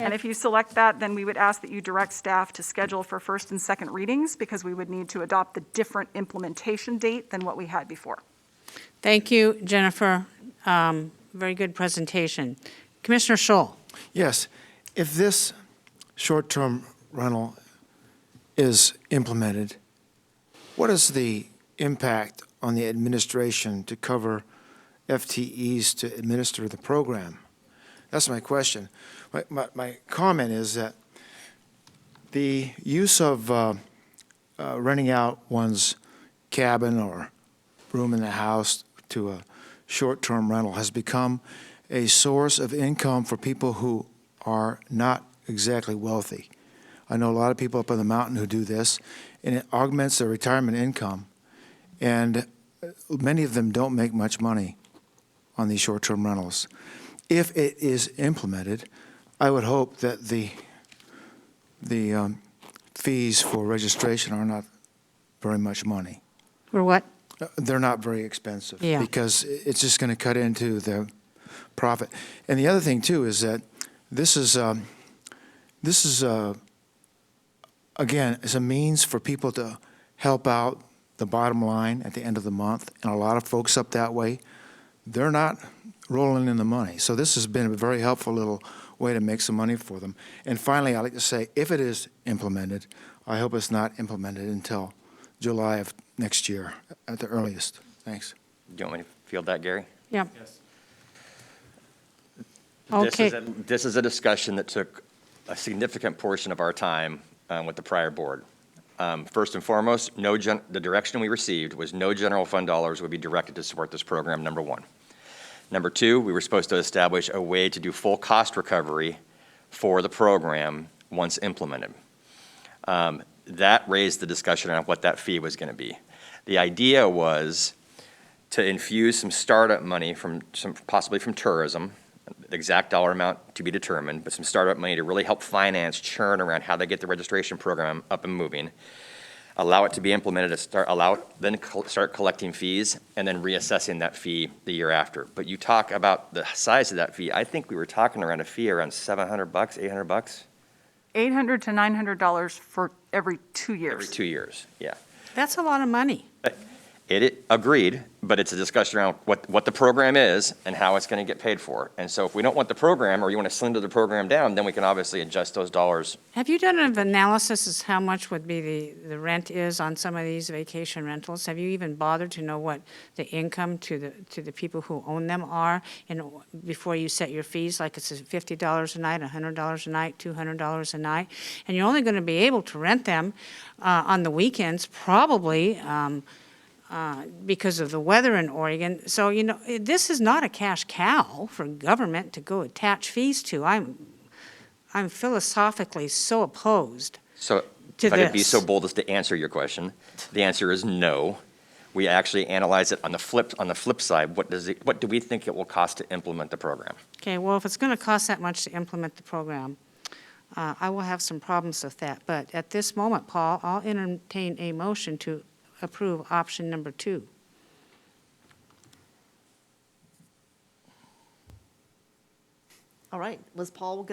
N: and if you select that, then we would ask that you direct staff to schedule for first and second readings, because we would need to adopt the different implementation date than what we had before.
A: Thank you, Jennifer. Very good presentation. Commissioner Scholl.
I: Yes, if this short-term rental is implemented, what is the impact on the administration to cover FTEs to administer the program? That's my question. My comment is that the use of renting out one's cabin or room in the house to a short-term rental has become a source of income for people who are not exactly wealthy. I know a lot of people up on the mountain who do this, and it augments their retirement income. And many of them don't make much money on these short-term rentals. If it is implemented, I would hope that the fees for registration are not very much money.
A: For what?
I: They're not very expensive.
A: Yeah.
I: Because it's just going to cut into the profit. And the other thing, too, is that this is again, is a means for people to help out the bottom line at the end of the month. And a lot of folks up that way, they're not rolling in the money. So this has been a very helpful little way to make some money for them. And finally, I'd like to say, if it is implemented, I hope it's not implemented until July of next year at the earliest. Thanks.
M: Do you want me to field that, Gary?
A: Yeah.
B: Yes.
A: Okay.
M: This is a discussion that took a significant portion of our time with the prior board. First and foremost, the direction we received was no general fund dollars would be directed to support this program, number one. Number two, we were supposed to establish a way to do full cost recovery for the program once implemented. That raised the discussion on what that fee was going to be. The idea was to infuse some startup money possibly from tourism, the exact dollar amount to be determined, but some startup money to really help finance churn around how they get the registration program up and moving, allow it to be implemented, then start collecting fees, and then reassessing that fee the year after. But you talk about the size of that fee. I think we were talking around a fee around $700, $800.
N: $800 to $900 for every 2 years.
M: Every 2 years, yeah.
A: That's a lot of money.
M: It agreed, but it's a discussion around what the program is and how it's going to get paid for. And so if we don't want the program, or you want to slender the program down, then we can obviously adjust those dollars.
A: Have you done an analysis as how much would be the rent is on some of these vacation rentals? Have you even bothered to know what the income to the people who own them are before you set your fees? Like it's $50 a night, $100 a night, $200 a night, and you're only going to be able to rent them on the weekends, probably. Because of the weather in Oregon. So, this is not a cash cow for government to go attach fees to. I'm philosophically so opposed
M: So
A: to
M: if I could be
A: this.
M: so bold as to answer your question, the answer is no. We actually analyze it on the flip side. What do we think it will cost to implement the program?
A: Okay, well, if it's going to cost that much to implement the program, I will have some problems with that. But at this moment, Paul, I'll entertain a motion to approve option number 2.
G: All right, was Paul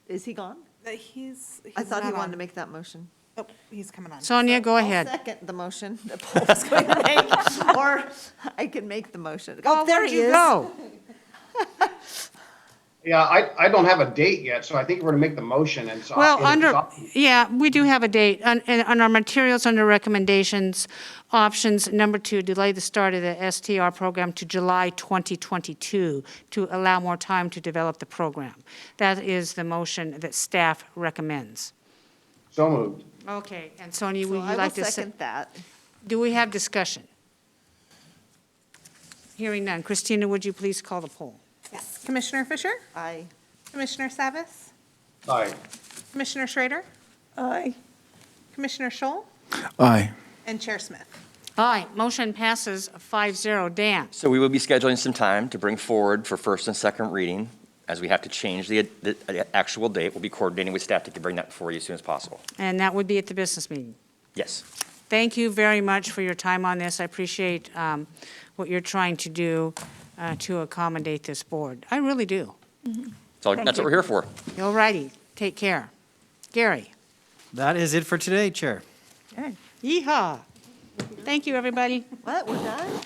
G: is he gone?
F: He's
G: I thought he
F: not
G: wanted
F: on.
G: to make that motion.
F: Oh, he's coming on.
A: Sonia, go
G: I'll
A: ahead.
G: second the motion that Paul was going to make, or I can make the motion. Oh, there
A: where'd
G: he
A: you
G: is.
A: go?
E: Yeah, I don't have a date yet, so I think we're going to make the motion and so.
A: Well,
E: it's
A: yeah, we do have a date. On our materials under recommendations, options number 2, delay the start of the STR program to July 2022 to allow more time to develop the program. That is the motion that staff recommends.
E: So moved.
A: Okay, and Sonia,
G: So
A: would
G: I
A: you
G: will
A: like to
G: second that.
A: Do we have discussion? Hearing none. Christina, would you please call the poll?
F: Yes. Commissioner Fisher?
G: Aye.
F: Commissioner Savas?
E: Aye.
F: Commissioner Schrader?
G: Aye.
F: Commissioner Scholl?
I: Aye.
F: And Chair Smith?
A: Aye, motion passes 5-0. Dan?
M: So we will be scheduling some time to bring forward for first and second reading. As we have to change the actual date, we'll be coordinating with staff to bring that for you as soon as possible.
A: And that would be at the business meeting.
M: Yes.
A: Thank you very much for your time on this. I appreciate what you're trying to do to accommodate this board. I really do.
M: So that's what we're here for.
A: All righty, take care. Gary?
B: That is it for today, Chair.
A: Yeehaw. Thank you, everybody.
G: What, we're done?